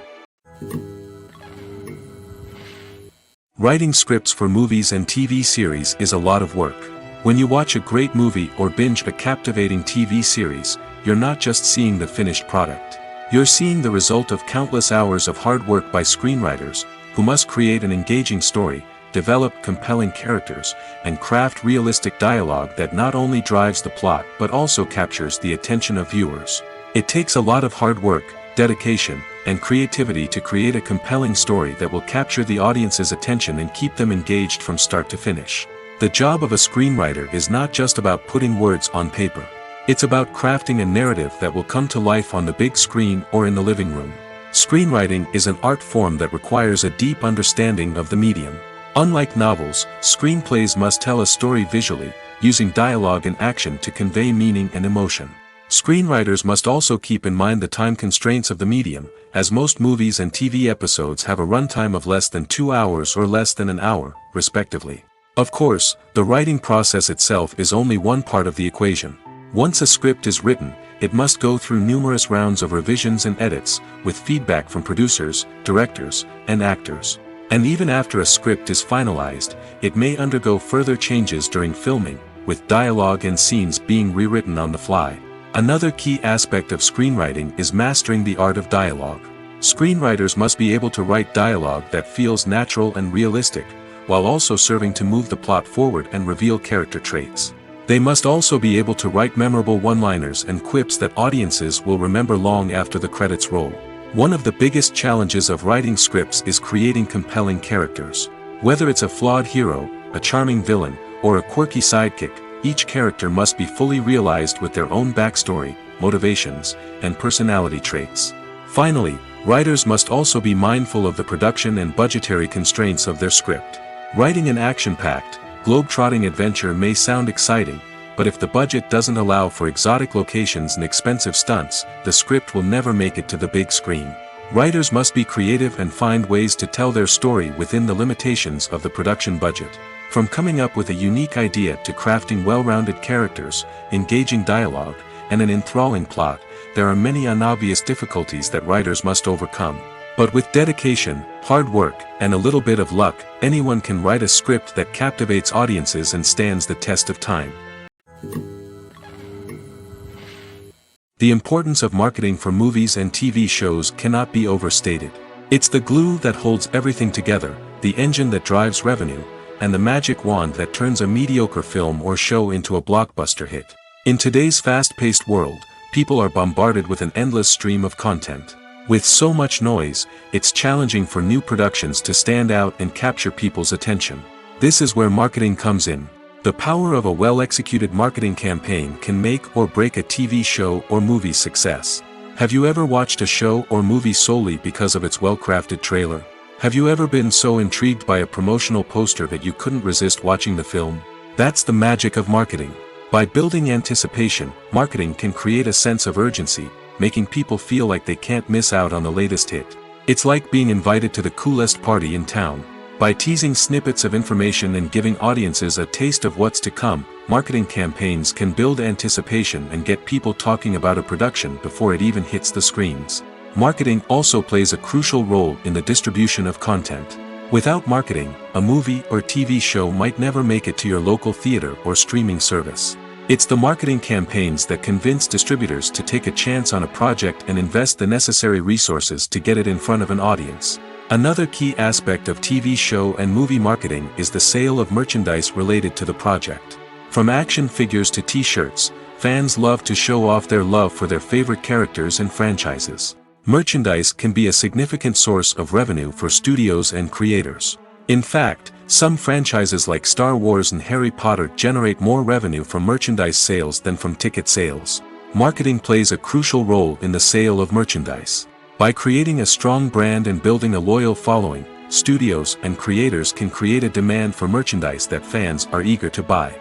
Writing scripts for movies and TV series is a lot of work. When you watch a great movie or binge a captivating TV series, you're not just seeing the finished product. You're seeing the result of countless hours of hard work by screenwriters, who must create an engaging story, develop compelling characters, and craft realistic dialogue that not only drives the plot but also captures the attention of viewers. It takes a lot of hard work, dedication, and creativity to create a compelling story that will capture the audience's attention and keep them engaged from start to finish. The job of a screenwriter is not just about putting words on paper. It's about crafting a narrative that will come to life on the big screen or in the living room. Screenwriting is an art form that requires a deep understanding of the medium. Unlike novels, screenplays must tell a story visually, using dialogue and action to convey meaning and emotion. Screenwriters must also keep in mind the time constraints of the medium, as most movies and TV episodes have a runtime of less than 2 hours or less than an hour, respectively. Of course, the writing process itself is only one part of the equation. Once a script is written, it must go through numerous rounds of revisions and edits, with feedback from producers, directors, and actors. And even after a script is finalized, it may undergo further changes during filming, with dialogue and scenes being rewritten on the fly. Another key aspect of screenwriting is mastering the art of dialogue. Screenwriters must be able to write dialogue that feels natural and realistic, while also serving to move the plot forward and reveal character traits. They must also be able to write memorable one-liners and quips that audiences will remember long after the credits roll. One of the biggest challenges of writing scripts is creating compelling characters. Whether it's a flawed hero, a charming villain, or a quirky sidekick, each character must be fully realized with their own backstory, motivations, and personality traits. Finally, writers must also be mindful of the production and budgetary constraints of their script. Writing an action-packed, globe-trotting adventure may sound exciting, but if the budget doesn't allow for exotic locations and expensive stunts, the script will never make it to the big screen. Writers must be creative and find ways to tell their story within the limitations of the production budget. From coming up with a unique idea to crafting well-rounded characters, engaging dialogue, and an enthralling plot, there are many unobvious difficulties that writers must overcome. But with dedication, hard work, and a little bit of luck, anyone can write a script that captivates audiences and stands the test of time. The importance of marketing for movies and TV shows cannot be overstated. It's the glue that holds everything together, the engine that drives revenue, and the magic wand that turns a mediocre film or show into a blockbuster hit. In today's fast-paced world, people are bombarded with an endless stream of content. With so much noise, it's challenging for new productions to stand out and capture people's attention. This is where marketing comes in. The power of a well-executed marketing campaign can make or break a TV show or movie's success. Have you ever watched a show or movie solely because of its well-crafted trailer? Have you ever been so intrigued by a promotional poster that you couldn't resist watching the film? That's the magic of marketing. By building anticipation, marketing can create a sense of urgency, making people feel like they can't miss out on the latest hit. It's like being invited to the coolest party in town. By teasing snippets of information and giving audiences a taste of what's to come, marketing campaigns can build anticipation and get people talking about a production before it even hits the screens. Marketing also plays a crucial role in the distribution of content. Without marketing, a movie or TV show might never make it to your local theater or streaming service. It's the marketing campaigns that convince distributors to take a chance on a project and invest the necessary resources to get it in front of an audience. Another key aspect of TV show and movie marketing is the sale of merchandise related to the project. From action figures to t-shirts, fans love to show off their love for their favorite characters and franchises. Merchandise can be a significant source of revenue for studios and creators. In fact, some franchises like Star Wars and Harry Potter generate more revenue from merchandise sales than from ticket sales. Marketing plays a crucial role in the sale of merchandise. By creating a strong brand and building a loyal following, studios and creators can create a demand for merchandise that fans are eager to buy.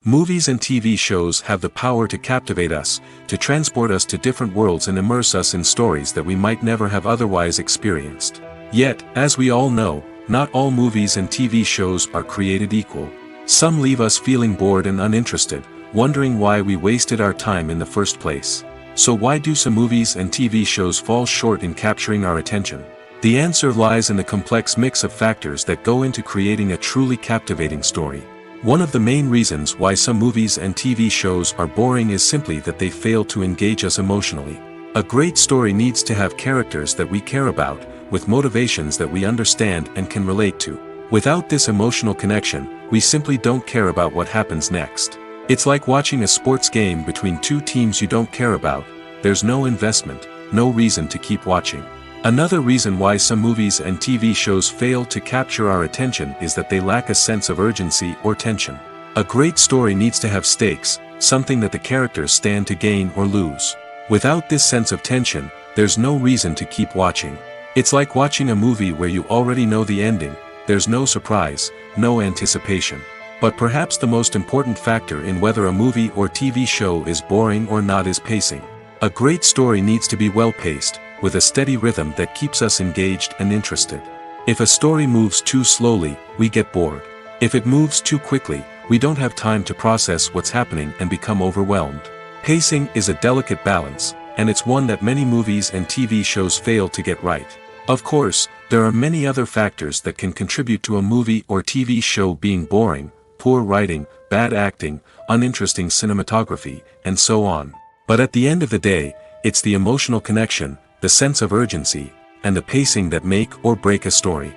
Movies and TV shows have the power to captivate us, to transport us to different worlds and immerse us in stories that we might never have otherwise experienced. Yet, as we all know, not all movies and TV shows are created equal. Some leave us feeling bored and uninterested, wondering why we wasted our time in the first place. So why do some movies and TV shows fall short in capturing our attention? The answer lies in the complex mix of factors that go into creating a truly captivating story. One of the main reasons why some movies and TV shows are boring is simply that they fail to engage us emotionally. A great story needs to have characters that we care about, with motivations that we understand and can relate to. Without this emotional connection, we simply don't care about what happens next. It's like watching a sports game between two teams you don't care about. There's no investment, no reason to keep watching. Another reason why some movies and TV shows fail to capture our attention is that they lack a sense of urgency or tension. A great story needs to have stakes, something that the characters stand to gain or lose. Without this sense of tension, there's no reason to keep watching. It's like watching a movie where you already know the ending, there's no surprise, no anticipation. But perhaps the most important factor in whether a movie or TV show is boring or not is pacing. A great story needs to be well-paced, with a steady rhythm that keeps us engaged and interested. If a story moves too slowly, we get bored. If it moves too quickly, we don't have time to process what's happening and become overwhelmed. Pacing is a delicate balance, and it's one that many movies and TV shows fail to get right. Of course, there are many other factors that can contribute to a movie or TV show being boring: poor writing, bad acting, uninteresting cinematography, and so on. But at the end of the day, it's the emotional connection, the sense of urgency, and the pacing that make or break a story.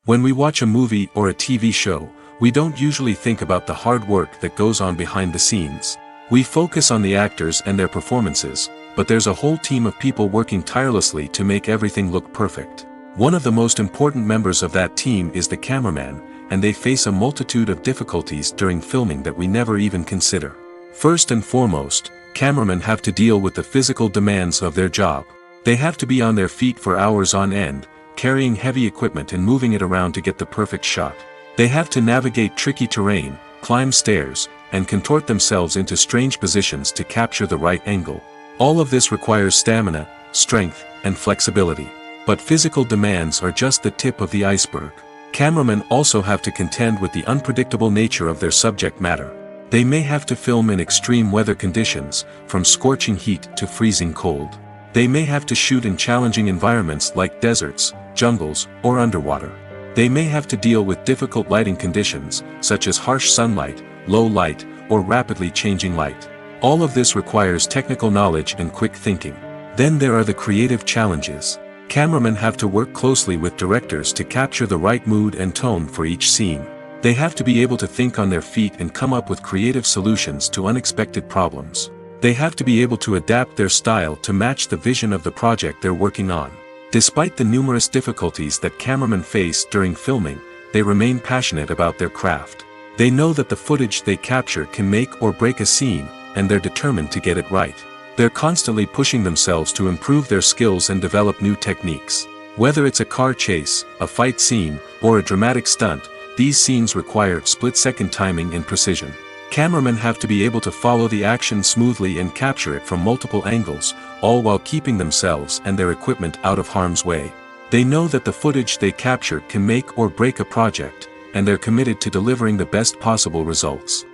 When we watch a movie or a TV show, we don't usually think about the hard work that goes on behind the scenes. We focus on the actors and their performances, but there's a whole team of people working tirelessly to make everything look perfect. One of the most important members of that team is the cameraman, and they face a multitude of difficulties during filming that we never even consider. First and foremost, cameramen have to deal with the physical demands of their job. They have to be on their feet for hours on end, carrying heavy equipment and moving it around to get the perfect shot. They have to navigate tricky terrain, climb stairs, and contort themselves into strange positions to capture the right angle. All of this requires stamina, strength, and flexibility. But physical demands are just the tip of the iceberg. Cameramen also have to contend with the unpredictable nature of their subject matter. They may have to film in extreme weather conditions, from scorching heat to freezing cold. They may have to shoot in challenging environments like deserts, jungles, or underwater. They may have to deal with difficult lighting conditions, such as harsh sunlight, low light, or rapidly changing light. All of this requires technical knowledge and quick thinking. Then there are the creative challenges. Cameramen have to work closely with directors to capture the right mood and tone for each scene. They have to be able to think on their feet and come up with creative solutions to unexpected problems. They have to be able to adapt their style to match the vision of the project they're working on. Despite the numerous difficulties that cameramen face during filming, they remain passionate about their craft. They know that the footage they capture can make or break a scene, and they're determined to get it right. They're constantly pushing themselves to improve their skills and develop new techniques. Whether it's a car chase, a fight scene, or a dramatic stunt, these scenes require split-second timing and precision. Cameramen have to be able to follow the action smoothly and capture it from multiple angles, all while keeping themselves and their equipment out of harm's way. They know that the footage they capture can make or break a project, and they're committed to delivering the best possible results.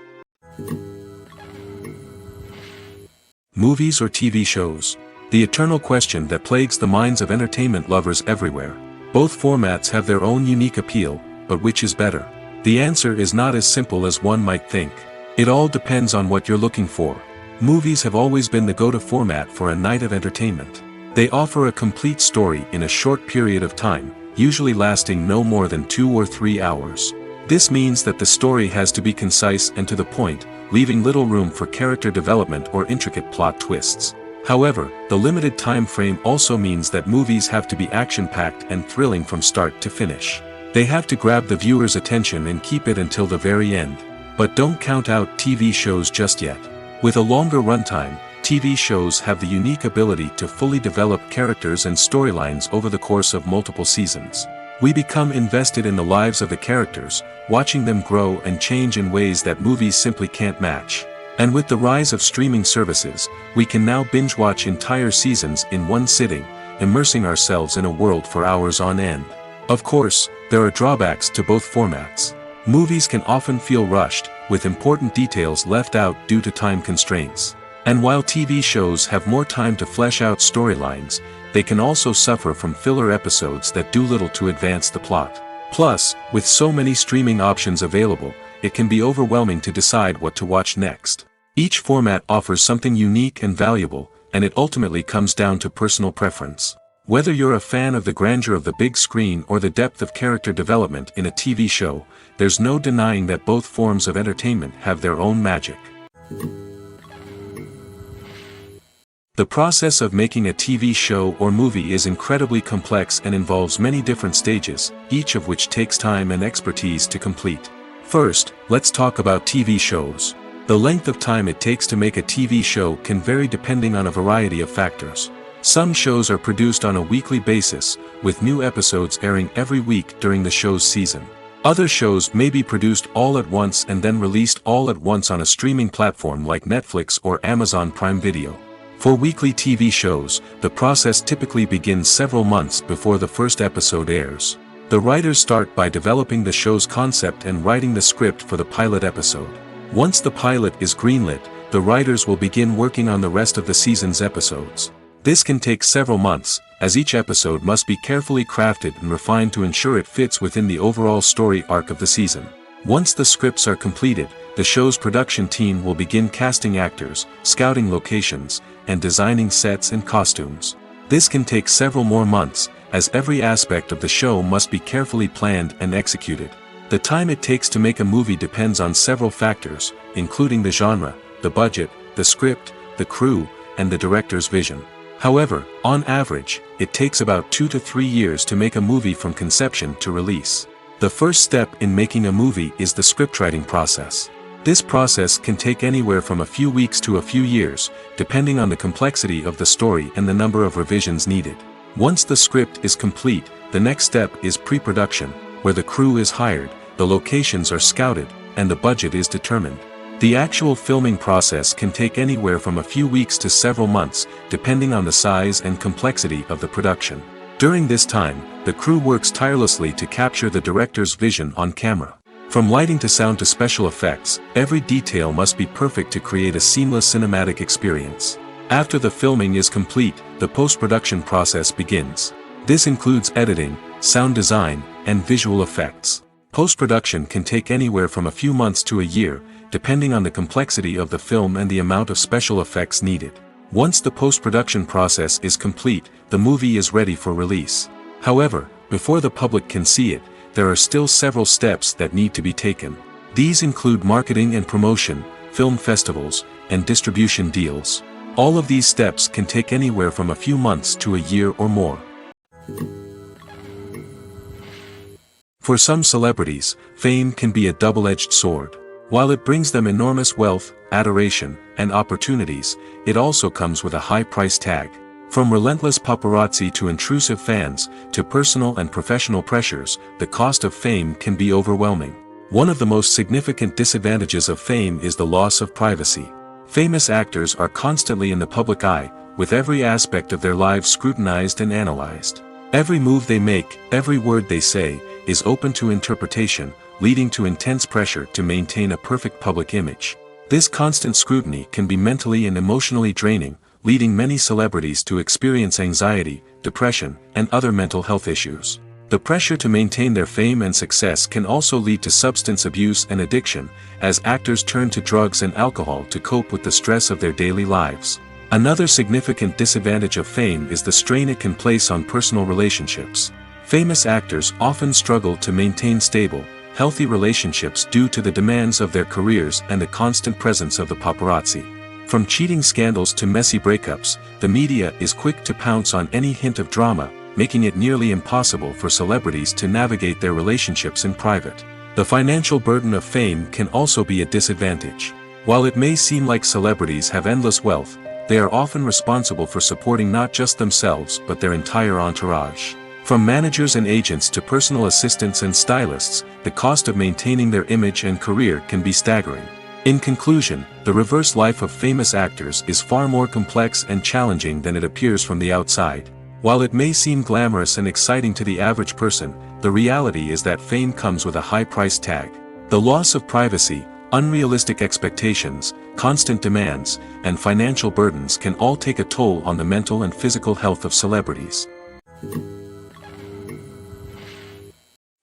Movies or TV shows? The eternal question that plagues the minds of entertainment lovers everywhere. Both formats have their own unique appeal, but which is better? The answer is not as simple as one might think. It all depends on what you're looking for. Movies have always been the go-to format for a night of entertainment. They offer a complete story in a short period of time, usually lasting no more than 2 or 3 hours. This means that the story has to be concise and to the point, leaving little room for character development or intricate plot twists. However, the limited time frame also means that movies have to be action-packed and thrilling from start to finish. They have to grab the viewer's attention and keep it until the very end. But don't count out TV shows just yet. With a longer runtime, TV shows have the unique ability to fully develop characters and storylines over the course of multiple seasons. We become invested in the lives of the characters, watching them grow and change in ways that movies simply can't match. And with the rise of streaming services, we can now binge-watch entire seasons in one sitting, immersing ourselves in a world for hours on end. Of course, there are drawbacks to both formats. Movies can often feel rushed, with important details left out due to time constraints. And while TV shows have more time to flesh out storylines, they can also suffer from filler episodes that do little to advance the plot. Plus, with so many streaming options available, it can be overwhelming to decide what to watch next. Each format offers something unique and valuable, and it ultimately comes down to personal preference. Whether you're a fan of the grandeur of the big screen or the depth of character development in a TV show, there's no denying that both forms of entertainment have their own magic. The process of making a TV show or movie is incredibly complex and involves many different stages, each of which takes time and expertise to complete. First, let's talk about TV shows. The length of time it takes to make a TV show can vary depending on a variety of factors. Some shows are produced on a weekly basis, with new episodes airing every week during the show's season. Other shows may be produced all at once and then released all at once on a streaming platform like Netflix or Amazon Prime Video. For weekly TV shows, the process typically begins several months before the first episode airs. The writers start by developing the show's concept and writing the script for the pilot episode. Once the pilot is greenlit, the writers will begin working on the rest of the season's episodes. This can take several months, as each episode must be carefully crafted and refined to ensure it fits within the overall story arc of the season. Once the scripts are completed, the show's production team will begin casting actors, scouting locations, and designing sets and costumes. This can take several more months, as every aspect of the show must be carefully planned and executed. The time it takes to make a movie depends on several factors, including the genre, the budget, the script, the crew, and the director's vision. However, on average, it takes about 2 to 3 years to make a movie from conception to release. The first step in making a movie is the scriptwriting process. This process can take anywhere from a few weeks to a few years, depending on the complexity of the story and the number of revisions needed. Once the script is complete, the next step is pre-production, where the crew is hired, the locations are scouted, and the budget is determined. The actual filming process can take anywhere from a few weeks to several months, depending on the size and complexity of the production. During this time, the crew works tirelessly to capture the director's vision on camera. From lighting to sound to special effects, every detail must be perfect to create a seamless cinematic experience. After the filming is complete, the post-production process begins. This includes editing, sound design, and visual effects. Post-production can take anywhere from a few months to a year, depending on the complexity of the film and the amount of special effects needed. Once the post-production process is complete, the movie is ready for release. However, before the public can see it, there are still several steps that need to be taken. These include marketing and promotion, film festivals, and distribution deals. All of these steps can take anywhere from a few months to a year or more. For some celebrities, fame can be a double-edged sword. While it brings them enormous wealth, adoration, and opportunities, it also comes with a high price tag. From relentless paparazzi to intrusive fans, to personal and professional pressures, the cost of fame can be overwhelming. One of the most significant disadvantages of fame is the loss of privacy. Famous actors are constantly in the public eye, with every aspect of their lives scrutinized and analyzed. Every move they make, every word they say, is open to interpretation, leading to intense pressure to maintain a perfect public image. This constant scrutiny can be mentally and emotionally draining, leading many celebrities to experience anxiety, depression, and other mental health issues. The pressure to maintain their fame and success can also lead to substance abuse and addiction, as actors turn to drugs and alcohol to cope with the stress of their daily lives. Another significant disadvantage of fame is the strain it can place on personal relationships. Famous actors often struggle to maintain stable, healthy relationships due to the demands of their careers and the constant presence of the paparazzi. From cheating scandals to messy breakups, the media is quick to pounce on any hint of drama, making it nearly impossible for celebrities to navigate their relationships in private. The financial burden of fame can also be a disadvantage. While it may seem like celebrities have endless wealth, they are often responsible for supporting not just themselves but their entire entourage. From managers and agents to personal assistants and stylists, the cost of maintaining their image and career can be staggering. In conclusion, the reverse life of famous actors is far more complex and challenging than it appears from the outside. While it may seem glamorous and exciting to the average person, the reality is that fame comes with a high price tag. The loss of privacy, unrealistic expectations, constant demands, and financial burdens can all take a toll on the mental and physical health of celebrities.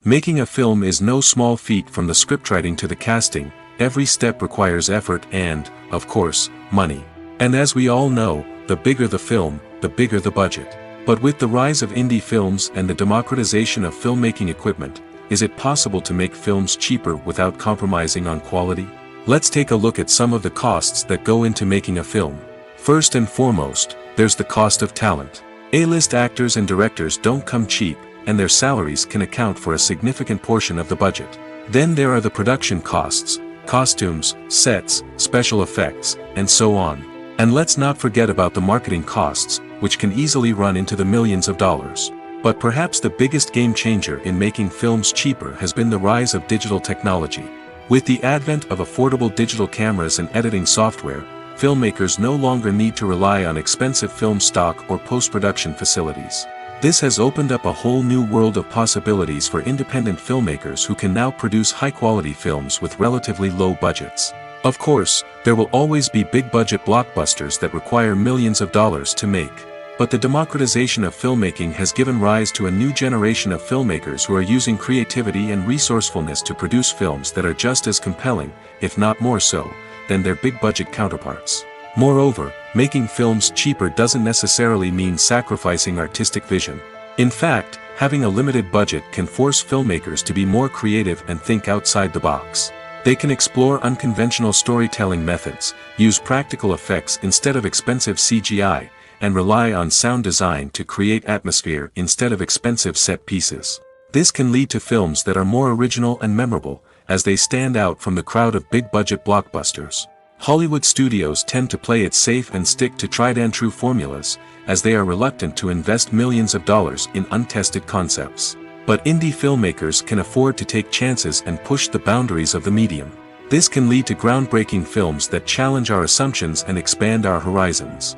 Making a film is no small feat. From the scriptwriting to the casting, every step requires effort and, of course, money. And as we all know, the bigger the film, the bigger the budget. But with the rise of indie films and the democratization of filmmaking equipment, is it possible to make films cheaper without compromising on quality? Let's take a look at some of the costs that go into making a film. First and foremost, there's the cost of talent. A-list actors and directors don't come cheap, and their salaries can account for a significant portion of the budget. Then there are the production costs, costumes, sets, special effects, and so on. And let's not forget about the marketing costs, which can easily run into the millions of dollars. But perhaps the biggest game changer in making films cheaper has been the rise of digital technology. With the advent of affordable digital cameras and editing software, filmmakers no longer need to rely on expensive film stock or post-production facilities. This has opened up a whole new world of possibilities for independent filmmakers who can now produce high-quality films with relatively low budgets. Of course, there will always be big-budget blockbusters that require millions of dollars to make. But the democratization of filmmaking has given rise to a new generation of filmmakers who are using creativity and resourcefulness to produce films that are just as compelling, if not more so, than their big-budget counterparts. Moreover, making films cheaper doesn't necessarily mean sacrificing artistic vision. In fact, having a limited budget can force filmmakers to be more creative and think outside the box. They can explore unconventional storytelling methods, use practical effects instead of expensive CGI, and rely on sound design to create atmosphere instead of expensive set pieces. This can lead to films that are more original and memorable, as they stand out from the crowd of big-budget blockbusters. Hollywood studios tend to play it safe and stick to tried-and-true formulas, as they are reluctant to invest millions of dollars in untested concepts. But indie filmmakers can afford to take chances and push the boundaries of the medium. This can lead to groundbreaking films that challenge our assumptions and expand our horizons.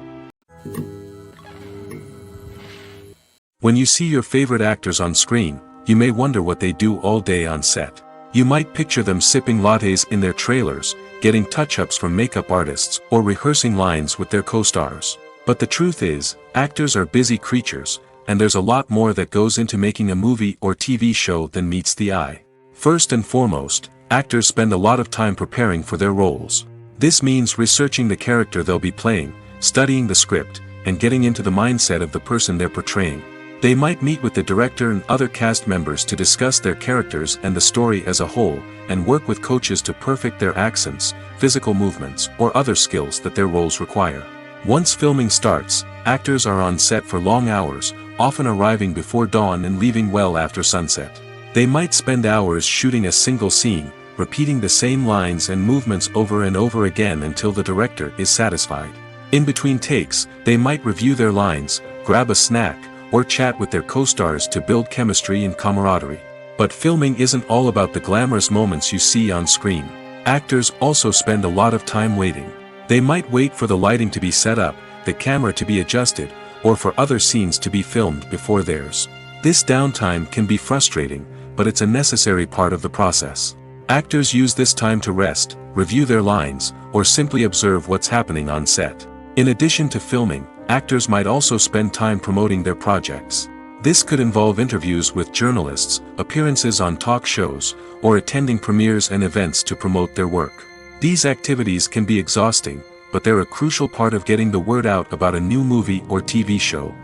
When you see your favorite actors on screen, you may wonder what they do all day on set. You might picture them sipping lattes in their trailers, getting touch-ups from makeup artists, or rehearsing lines with their co-stars. But the truth is, actors are busy creatures, and there's a lot more that goes into making a movie or TV show than meets the eye. First and foremost, actors spend a lot of time preparing for their roles. This means researching the character they'll be playing, studying the script, and getting into the mindset of the person they're portraying. They might meet with the director and other cast members to discuss their characters and the story as a whole, and work with coaches to perfect their accents, physical movements, or other skills that their roles require. Once filming starts, actors are on set for long hours, often arriving before dawn and leaving well after sunset. They might spend hours shooting a single scene, repeating the same lines and movements over and over again until the director is satisfied. In between takes, they might review their lines, grab a snack, or chat with their co-stars to build chemistry and camaraderie. But filming isn't all about the glamorous moments you see on screen. Actors also spend a lot of time waiting. They might wait for the lighting to be set up, the camera to be adjusted, or for other scenes to be filmed before theirs. This downtime can be frustrating, but it's a necessary part of the process. Actors use this time to rest, review their lines, or simply observe what's happening on set. In addition to filming, actors might also spend time promoting their projects. This could involve interviews with journalists, appearances on talk shows, or attending premieres and events to promote their work. These activities can be exhausting, but they're a crucial part of getting the word out about a new movie or TV show.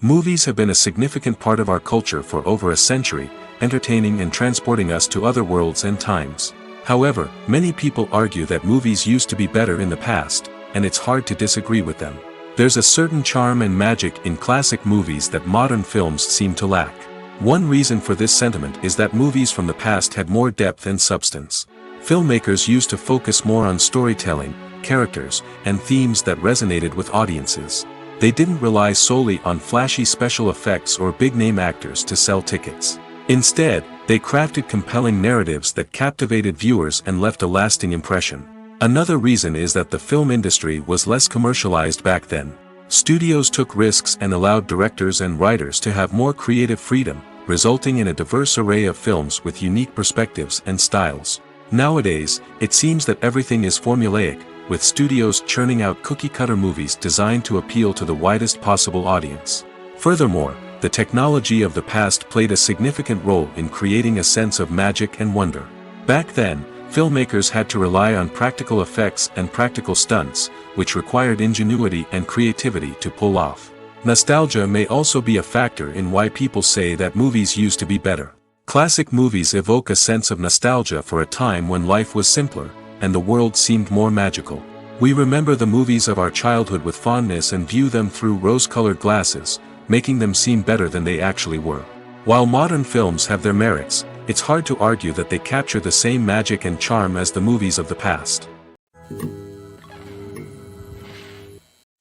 Movies have been a significant part of our culture for over a century, entertaining and transporting us to other worlds and times. However, many people argue that movies used to be better in the past, and it's hard to disagree with them. There's a certain charm and magic in classic movies that modern films seem to lack. One reason for this sentiment is that movies from the past had more depth and substance. Filmmakers used to focus more on storytelling, characters, and themes that resonated with audiences. They didn't rely solely on flashy special effects or big-name actors to sell tickets. Instead, they crafted compelling narratives that captivated viewers and left a lasting impression. Another reason is that the film industry was less commercialized back then. Studios took risks and allowed directors and writers to have more creative freedom, resulting in a diverse array of films with unique perspectives and styles. Nowadays, it seems that everything is formulaic, with studios churning out cookie-cutter movies designed to appeal to the widest possible audience. Furthermore, the technology of the past played a significant role in creating a sense of magic and wonder. Back then, filmmakers had to rely on practical effects and practical stunts, which required ingenuity and creativity to pull off. Nostalgia may also be a factor in why people say that movies used to be better. Classic movies evoke a sense of nostalgia for a time when life was simpler, and the world seemed more magical. We remember the movies of our childhood with fondness and view them through rose-colored glasses, making them seem better than they actually were. While modern films have their merits, it's hard to argue that they capture the same magic and charm as the movies of the past.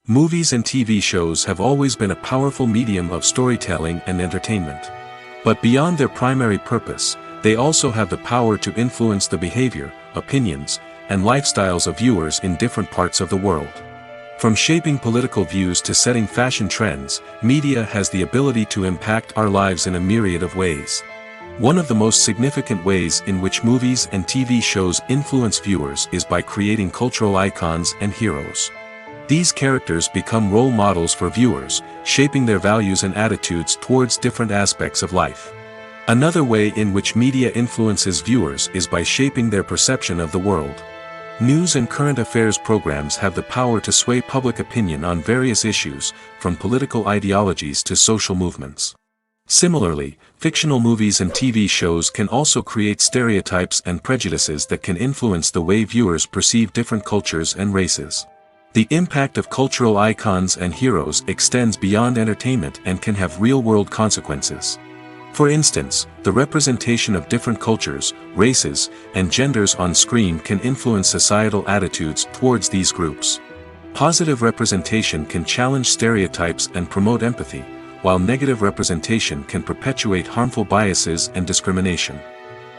Movies and TV shows have always been a powerful medium of storytelling and entertainment. But beyond their primary purpose, they also have the power to influence the behavior, opinions, and lifestyles of viewers in different parts of the world. From shaping political views to setting fashion trends, media has the ability to impact our lives in a myriad of ways. One of the most significant ways in which movies and TV shows influence viewers is by creating cultural icons and heroes. These characters become role models for viewers, shaping their values and attitudes towards different aspects of life. Another way in which media influences viewers is by shaping their perception of the world. News and current affairs programs have the power to sway public opinion on various issues, from political ideologies to social movements. Similarly, fictional movies and TV shows can also create stereotypes and prejudices that can influence the way viewers perceive different cultures and races. The impact of cultural icons and heroes extends beyond entertainment and can have real-world consequences. For instance, the representation of different cultures, races, and genders on screen can influence societal attitudes towards these groups. Positive representation can challenge stereotypes and promote empathy, while negative representation can perpetuate harmful biases and discrimination.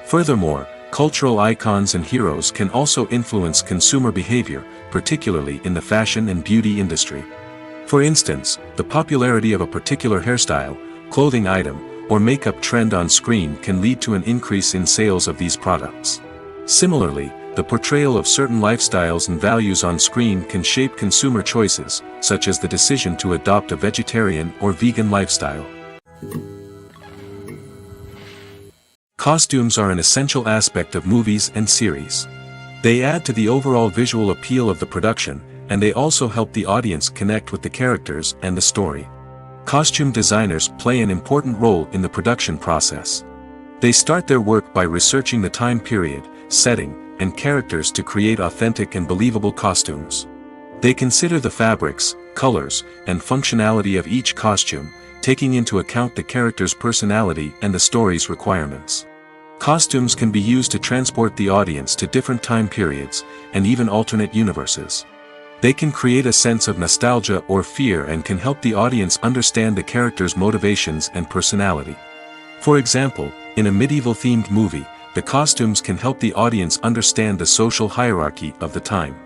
Furthermore, cultural icons and heroes can also influence consumer behavior, particularly in the fashion and beauty industry. For instance, the popularity of a particular hairstyle, clothing item, or makeup trend on screen can lead to an increase in sales of these products. Similarly, the portrayal of certain lifestyles and values on screen can shape consumer choices, such as the decision to adopt a vegetarian or vegan lifestyle. Costumes are an essential aspect of movies and series. They add to the overall visual appeal of the production, and they also help the audience connect with the characters and the story. Costume designers play an important role in the production process. They start their work by researching the time period, setting, and characters to create authentic and believable costumes. They consider the fabrics, colors, and functionality of each costume, taking into account the character's personality and the story's requirements. Costumes can be used to transport the audience to different time periods, and even alternate universes. They can create a sense of nostalgia or fear and can help the audience understand the character's motivations and personality. For example, in a medieval-themed movie, the costumes can help the audience understand the social hierarchy of the time.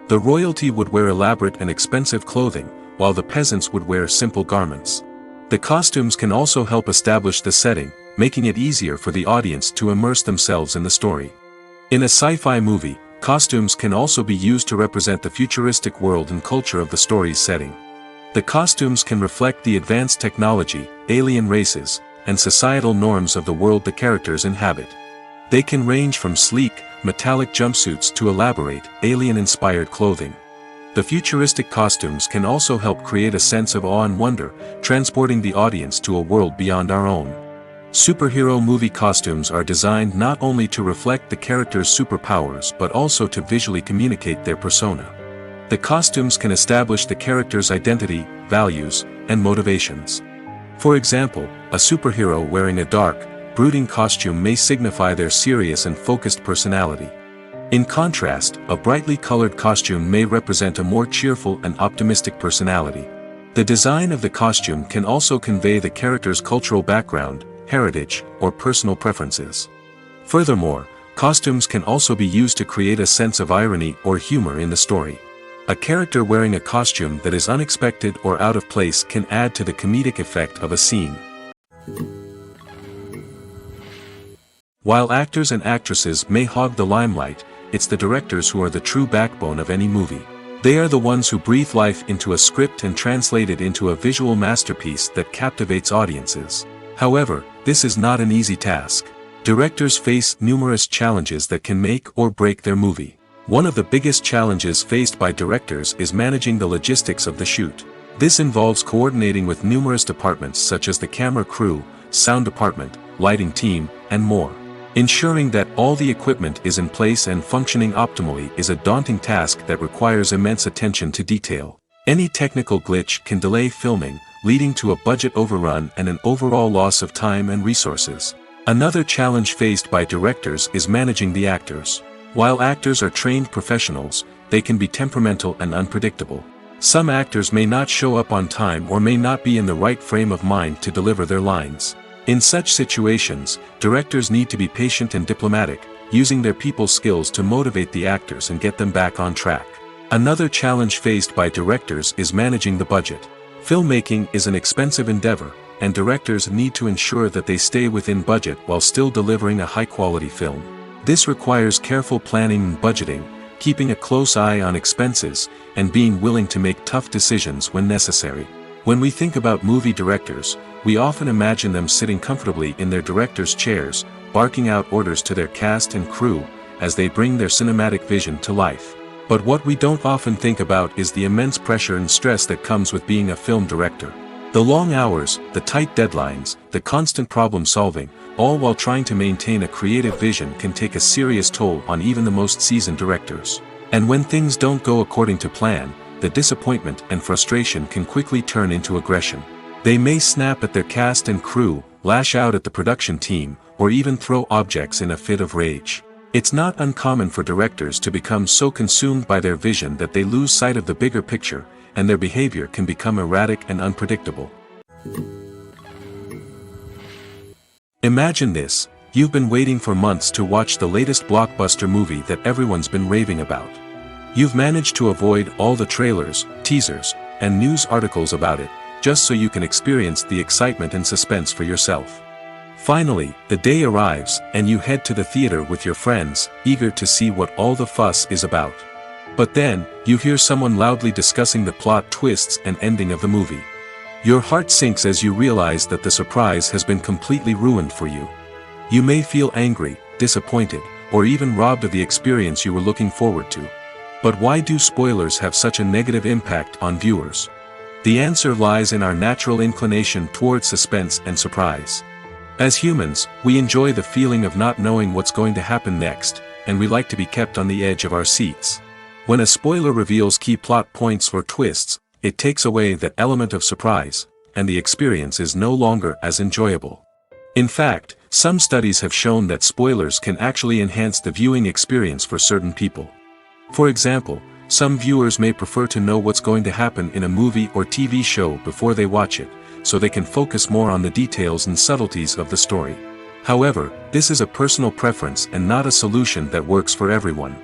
The royalty would wear elaborate and expensive clothing, while the peasants would wear simple garments. The costumes can also help establish the setting, making it easier for the audience to immerse themselves in the story. In a sci-fi movie, costumes can also be used to represent the futuristic world and culture of the story's setting. The costumes can reflect the advanced technology, alien races, and societal norms of the world the characters inhabit. They can range from sleek, metallic jumpsuits to elaborate, alien-inspired clothing. The futuristic costumes can also help create a sense of awe and wonder, transporting the audience to a world beyond our own. Superhero movie costumes are designed not only to reflect the character's superpowers but also to visually communicate their persona. The costumes can establish the character's identity, values, and motivations. For example, a superhero wearing a dark, brooding costume may signify their serious and focused personality. In contrast, a brightly colored costume may represent a more cheerful and optimistic personality. The design of the costume can also convey the character's cultural background, heritage, or personal preferences. Furthermore, costumes can also be used to create a sense of irony or humor in the story. A character wearing a costume that is unexpected or out of place can add to the comedic effect of a scene. While actors and actresses may hog the limelight, it's the directors who are the true backbone of any movie. They are the ones who breathe life into a script and translate it into a visual masterpiece that captivates audiences. However, this is not an easy task. Directors face numerous challenges that can make or break their movie. One of the biggest challenges faced by directors is managing the logistics of the shoot. This involves coordinating with numerous departments such as the camera crew, sound department, lighting team, and more. Ensuring that all the equipment is in place and functioning optimally is a daunting task that requires immense attention to detail. Any technical glitch can delay filming, leading to a budget overrun and an overall loss of time and resources. Another challenge faced by directors is managing the actors. While actors are trained professionals, they can be temperamental and unpredictable. Some actors may not show up on time or may not be in the right frame of mind to deliver their lines. In such situations, directors need to be patient and diplomatic, using their people skills to motivate the actors and get them back on track. Another challenge faced by directors is managing the budget. Filmmaking is an expensive endeavor, and directors need to ensure that they stay within budget while still delivering a high-quality film. This requires careful planning and budgeting, keeping a close eye on expenses, and being willing to make tough decisions when necessary. When we think about movie directors, we often imagine them sitting comfortably in their director's chairs, barking out orders to their cast and crew, as they bring their cinematic vision to life. But what we don't often think about is the immense pressure and stress that comes with being a film director. The long hours, the tight deadlines, the constant problem solving, all while trying to maintain a creative vision can take a serious toll on even the most seasoned directors. And when things don't go according to plan, the disappointment and frustration can quickly turn into aggression. They may snap at their cast and crew, lash out at the production team, or even throw objects in a fit of rage. It's not uncommon for directors to become so consumed by their vision that they lose sight of the bigger picture, and their behavior can become erratic and unpredictable. Imagine this: you've been waiting for months to watch the latest blockbuster movie that everyone's been raving about. You've managed to avoid all the trailers, teasers, and news articles about it, just so you can experience the excitement and suspense for yourself. Finally, the day arrives, and you head to the theater with your friends, eager to see what all the fuss is about. But then, you hear someone loudly discussing the plot twists and ending of the movie. Your heart sinks as you realize that the surprise has been completely ruined for you. You may feel angry, disappointed, or even robbed of the experience you were looking forward to. But why do spoilers have such a negative impact on viewers? The answer lies in our natural inclination toward suspense and surprise. As humans, we enjoy the feeling of not knowing what's going to happen next, and we like to be kept on the edge of our seats. When a spoiler reveals key plot points or twists, it takes away that element of surprise, and the experience is no longer as enjoyable. In fact, some studies have shown that spoilers can actually enhance the viewing experience for certain people. For example, some viewers may prefer to know what's going to happen in a movie or TV show before they watch it, so they can focus more on the details and subtleties of the story. However, this is a personal preference and not a solution that works for everyone.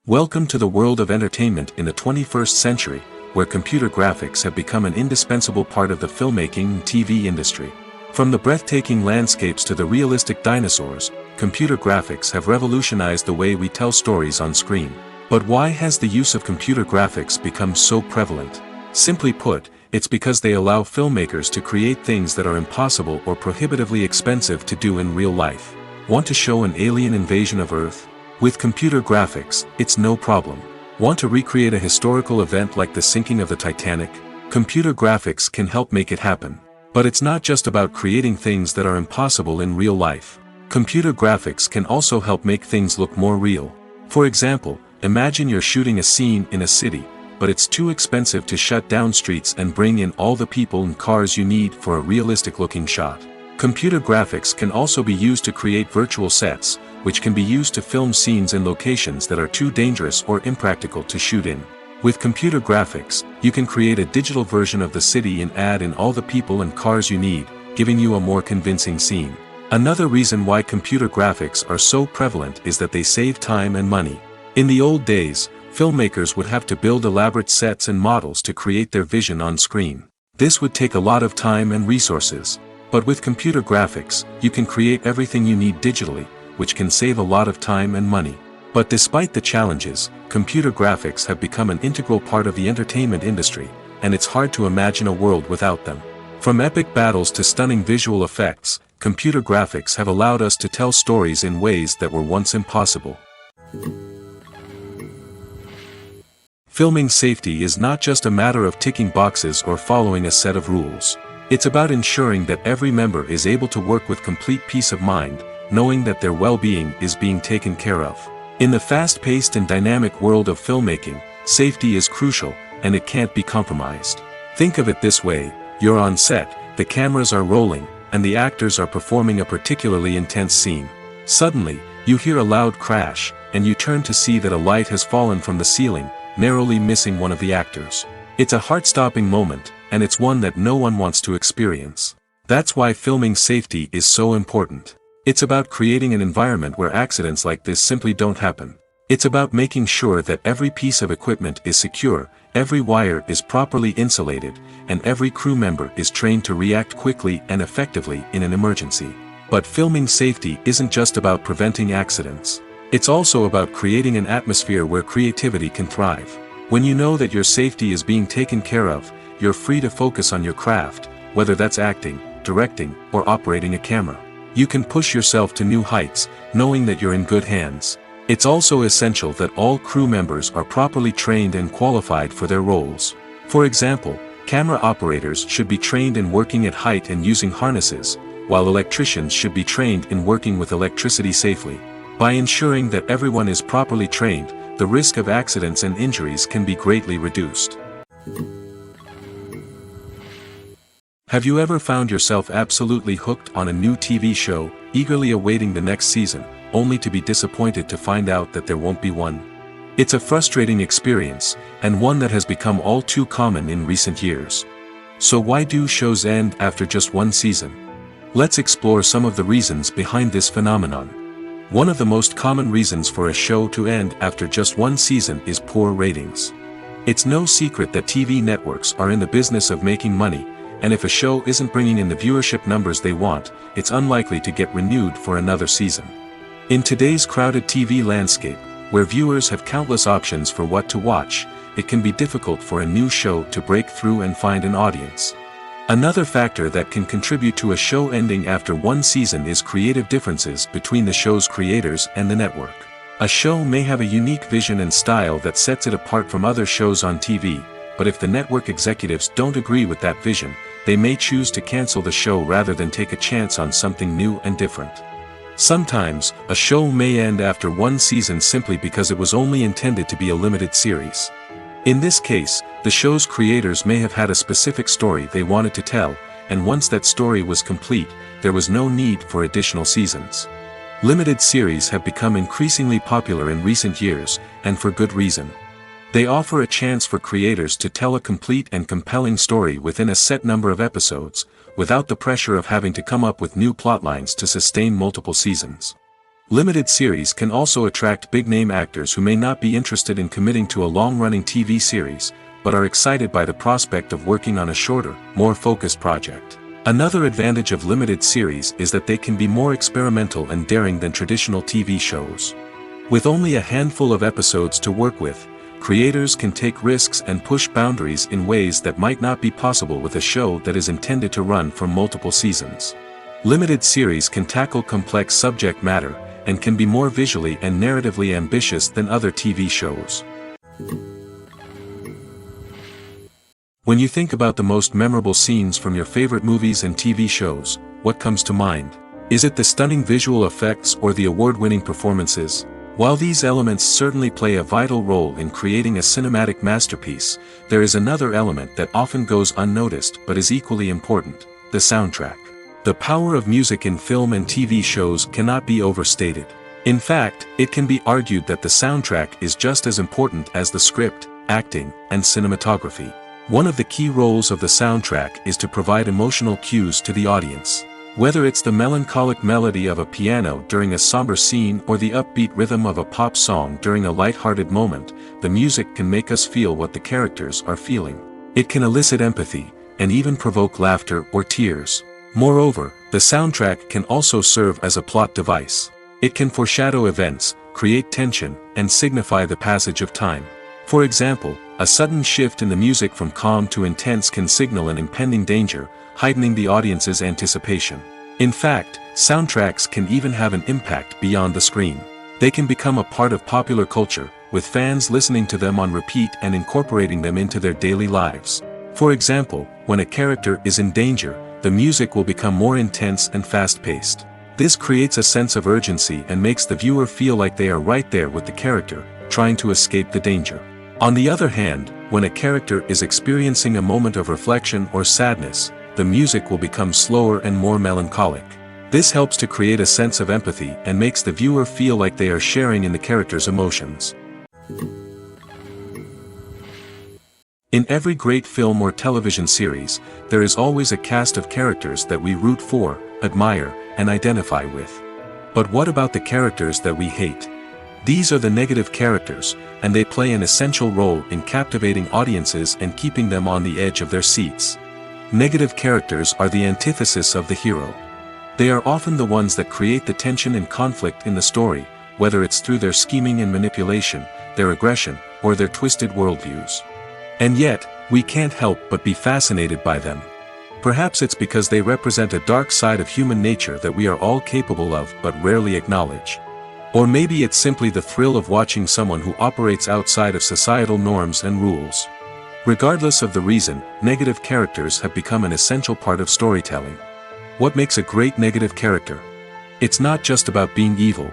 Welcome to the world of entertainment in the 21st century, where computer graphics have become an indispensable part of the filmmaking and TV industry. From the breathtaking landscapes to the realistic dinosaurs, computer graphics have revolutionized the way we tell stories on screen. But why has the use of computer graphics become so prevalent? Simply put, it's because they allow filmmakers to create things that are impossible or prohibitively expensive to do in real life. Want to show an alien invasion of Earth? With computer graphics, it's no problem. Want to recreate a historical event like the sinking of the Titanic? Computer graphics can help make it happen. But it's not just about creating things that are impossible in real life. Computer graphics can also help make things look more real. For example, imagine you're shooting a scene in a city, but it's too expensive to shut down streets and bring in all the people and cars you need for a realistic-looking shot. Computer graphics can also be used to create virtual sets, which can be used to film scenes in locations that are too dangerous or impractical to shoot in. With computer graphics, you can create a digital version of the city and add in all the people and cars you need, giving you a more convincing scene. Another reason why computer graphics are so prevalent is that they save time and money. In the old days, filmmakers would have to build elaborate sets and models to create their vision on screen. This would take a lot of time and resources. But with computer graphics, you can create everything you need digitally, which can save a lot of time and money. But despite the challenges, computer graphics have become an integral part of the entertainment industry, and it's hard to imagine a world without them. From epic battles to stunning visual effects, computer graphics have allowed us to tell stories in ways that were once impossible. Filming safety is not just a matter of ticking boxes or following a set of rules. It's about ensuring that every member is able to work with complete peace of mind, knowing that their well-being is being taken care of. In the fast-paced and dynamic world of filmmaking, safety is crucial, and it can't be compromised. Think of it this way: you're on set, the cameras are rolling, and the actors are performing a particularly intense scene. Suddenly, you hear a loud crash, and you turn to see that a light has fallen from the ceiling, narrowly missing one of the actors. It's a heart-stopping moment, and it's one that no one wants to experience. That's why filming safety is so important. It's about creating an environment where accidents like this simply don't happen. It's about making sure that every piece of equipment is secure, every wire is properly insulated, and every crew member is trained to react quickly and effectively in an emergency. But filming safety isn't just about preventing accidents. It's also about creating an atmosphere where creativity can thrive. When you know that your safety is being taken care of, you're free to focus on your craft, whether that's acting, directing, or operating a camera. You can push yourself to new heights, knowing that you're in good hands. It's also essential that all crew members are properly trained and qualified for their roles. For example, camera operators should be trained in working at height and using harnesses, while electricians should be trained in working with electricity safely. By ensuring that everyone is properly trained, the risk of accidents and injuries can be greatly reduced. Have you ever found yourself absolutely hooked on a new TV show, eagerly awaiting the next season, only to be disappointed to find out that there won't be one? It's a frustrating experience, and one that has become all too common in recent years. So why do shows end after just one season? Let's explore some of the reasons behind this phenomenon. One of the most common reasons for a show to end after just one season is poor ratings. It's no secret that TV networks are in the business of making money, and if a show isn't bringing in the viewership numbers they want, it's unlikely to get renewed for another season. In today's crowded TV landscape, where viewers have countless options for what to watch, it can be difficult for a new show to break through and find an audience. Another factor that can contribute to a show ending after one season is creative differences between the show's creators and the network. A show may have a unique vision and style that sets it apart from other shows on TV, but if the network executives don't agree with that vision, they may choose to cancel the show rather than take a chance on something new and different. Sometimes, a show may end after one season simply because it was only intended to be a limited series. In this case, the show's creators may have had a specific story they wanted to tell, and once that story was complete, there was no need for additional seasons. Limited series have become increasingly popular in recent years, and for good reason. They offer a chance for creators to tell a complete and compelling story within a set number of episodes, without the pressure of having to come up with new plotlines to sustain multiple seasons. Limited series can also attract big-name actors who may not be interested in committing to a long-running TV series, but are excited by the prospect of working on a shorter, more focused project. Another advantage of limited series is that they can be more experimental and daring than traditional TV shows. With only a handful of episodes to work with, creators can take risks and push boundaries in ways that might not be possible with a show that is intended to run for multiple seasons. Limited series can tackle complex subject matter, and can be more visually and narratively ambitious than other TV shows. When you think about the most memorable scenes from your favorite movies and TV shows, what comes to mind? Is it the stunning visual effects or the award-winning performances? While these elements certainly play a vital role in creating a cinematic masterpiece, there is another element that often goes unnoticed but is equally important: the soundtrack. The power of music in film and TV shows cannot be overstated. In fact, it can be argued that the soundtrack is just as important as the script, acting, and cinematography. One of the key roles of the soundtrack is to provide emotional cues to the audience. Whether it's the melancholic melody of a piano during a somber scene or the upbeat rhythm of a pop song during a light-hearted moment, the music can make us feel what the characters are feeling. It can elicit empathy, and even provoke laughter or tears. Moreover, the soundtrack can also serve as a plot device. It can foreshadow events, create tension, and signify the passage of time. For example, a sudden shift in the music from calm to intense can signal an impending danger, heightening the audience's anticipation. In fact, soundtracks can even have an impact beyond the screen. They can become a part of popular culture, with fans listening to them on repeat and incorporating them into their daily lives. For example, when a character is in danger, the music will become more intense and fast-paced. This creates a sense of urgency and makes the viewer feel like they are right there with the character, trying to escape the danger. On the other hand, when a character is experiencing a moment of reflection or sadness, the music will become slower and more melancholic. This helps to create a sense of empathy and makes the viewer feel like they are sharing in the character's emotions. In every great film or television series, there is always a cast of characters that we root for, admire, and identify with. But what about the characters that we hate? These are the negative characters, and they play an essential role in captivating audiences and keeping them on the edge of their seats. Negative characters are the antithesis of the hero. They are often the ones that create the tension and conflict in the story, whether it's through their scheming and manipulation, their aggression, or their twisted worldviews. And yet, we can't help but be fascinated by them. Perhaps it's because they represent a dark side of human nature that we are all capable of but rarely acknowledge. Or maybe it's simply the thrill of watching someone who operates outside of societal norms and rules. Regardless of the reason, negative characters have become an essential part of storytelling. What makes a great negative character? It's not just about being evil.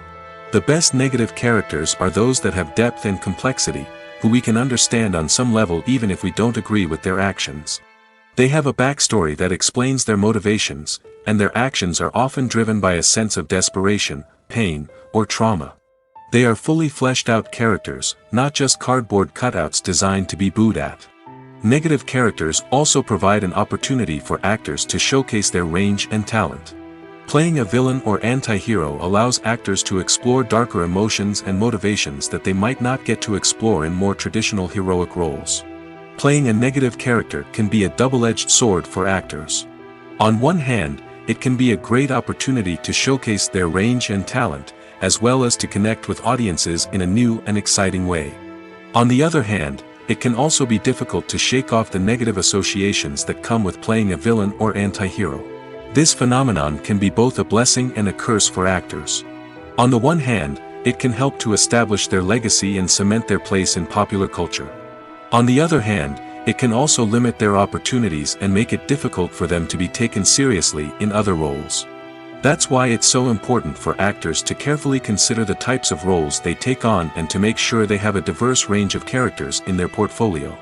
The best negative characters are those that have depth and complexity, who we can understand on some level even if we don't agree with their actions. They have a backstory that explains their motivations, and their actions are often driven by a sense of desperation, pain, or trauma. They are fully fleshed out characters, not just cardboard cutouts designed to be booed at. Negative characters also provide an opportunity for actors to showcase their range and talent. Playing a villain or anti-hero allows actors to explore darker emotions and motivations that they might not get to explore in more traditional heroic roles. Playing a negative character can be a double-edged sword for actors. On one hand, it can be a great opportunity to showcase their range and talent, as well as to connect with audiences in a new and exciting way. On the other hand, it can also be difficult to shake off the negative associations that come with playing a villain or anti-hero. This phenomenon can be both a blessing and a curse for actors. On the one hand, it can help to establish their legacy and cement their place in popular culture. On the other hand, it can also limit their opportunities and make it difficult for them to be taken seriously in other roles. That's why it's so important for actors to carefully consider the types of roles they take on and to make sure they have a diverse range of characters in their portfolio.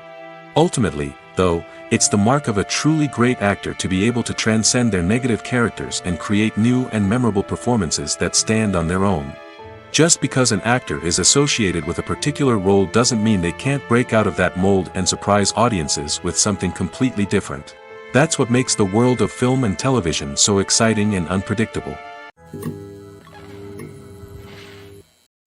Ultimately, though, it's the mark of a truly great actor to be able to transcend their negative characters and create new and memorable performances that stand on their own. Just because an actor is associated with a particular role doesn't mean they can't break out of that mold and surprise audiences with something completely different. That's what makes the world of film and television so exciting and unpredictable.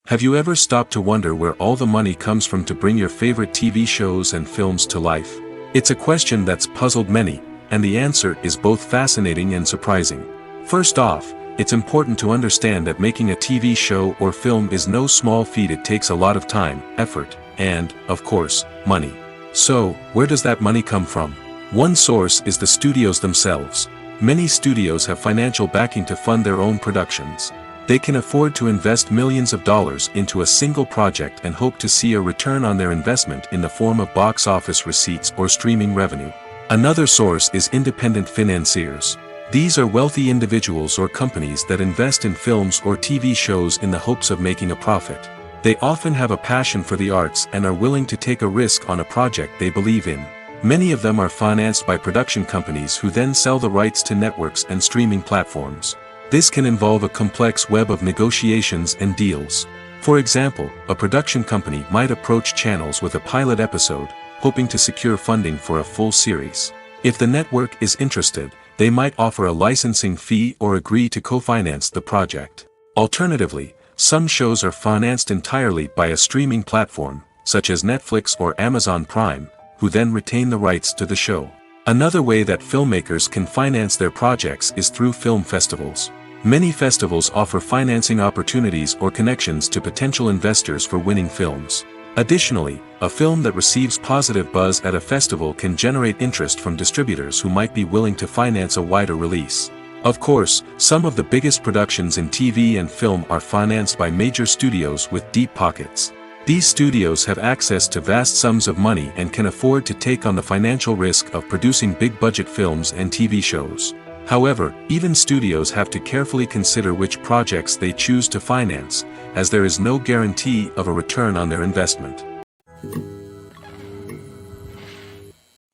Have you ever stopped to wonder where all the money comes from to bring your favorite TV shows and films to life? It's a question that's puzzled many, and the answer is both fascinating and surprising. First off, it's important to understand that making a TV show or film is no small feat. It takes a lot of time, effort, and, of course, money. So, where does that money come from? One source is the studios themselves. Many studios have financial backing to fund their own productions. They can afford to invest millions of dollars into a single project and hope to see a return on their investment in the form of box office receipts or streaming revenue. Another source is independent financiers. These are wealthy individuals or companies that invest in films or TV shows in the hopes of making a profit. They often have a passion for the arts and are willing to take a risk on a project they believe in. Many of them are financed by production companies who then sell the rights to networks and streaming platforms. This can involve a complex web of negotiations and deals. For example, a production company might approach channels with a pilot episode, hoping to secure funding for a full series. If the network is interested, they might offer a licensing fee or agree to co-finance the project. Alternatively, some shows are financed entirely by a streaming platform, such as Netflix or Amazon Prime, who then retain the rights to the show. Another way that filmmakers can finance their projects is through film festivals. Many festivals offer financing opportunities or connections to potential investors for winning films. Additionally, a film that receives positive buzz at a festival can generate interest from distributors who might be willing to finance a wider release. Of course, some of the biggest productions in TV and film are financed by major studios with deep pockets. These studios have access to vast sums of money and can afford to take on the financial risk of producing big-budget films and TV shows. However, even studios have to carefully consider which projects they choose to finance, as there is no guarantee of a return on their investment.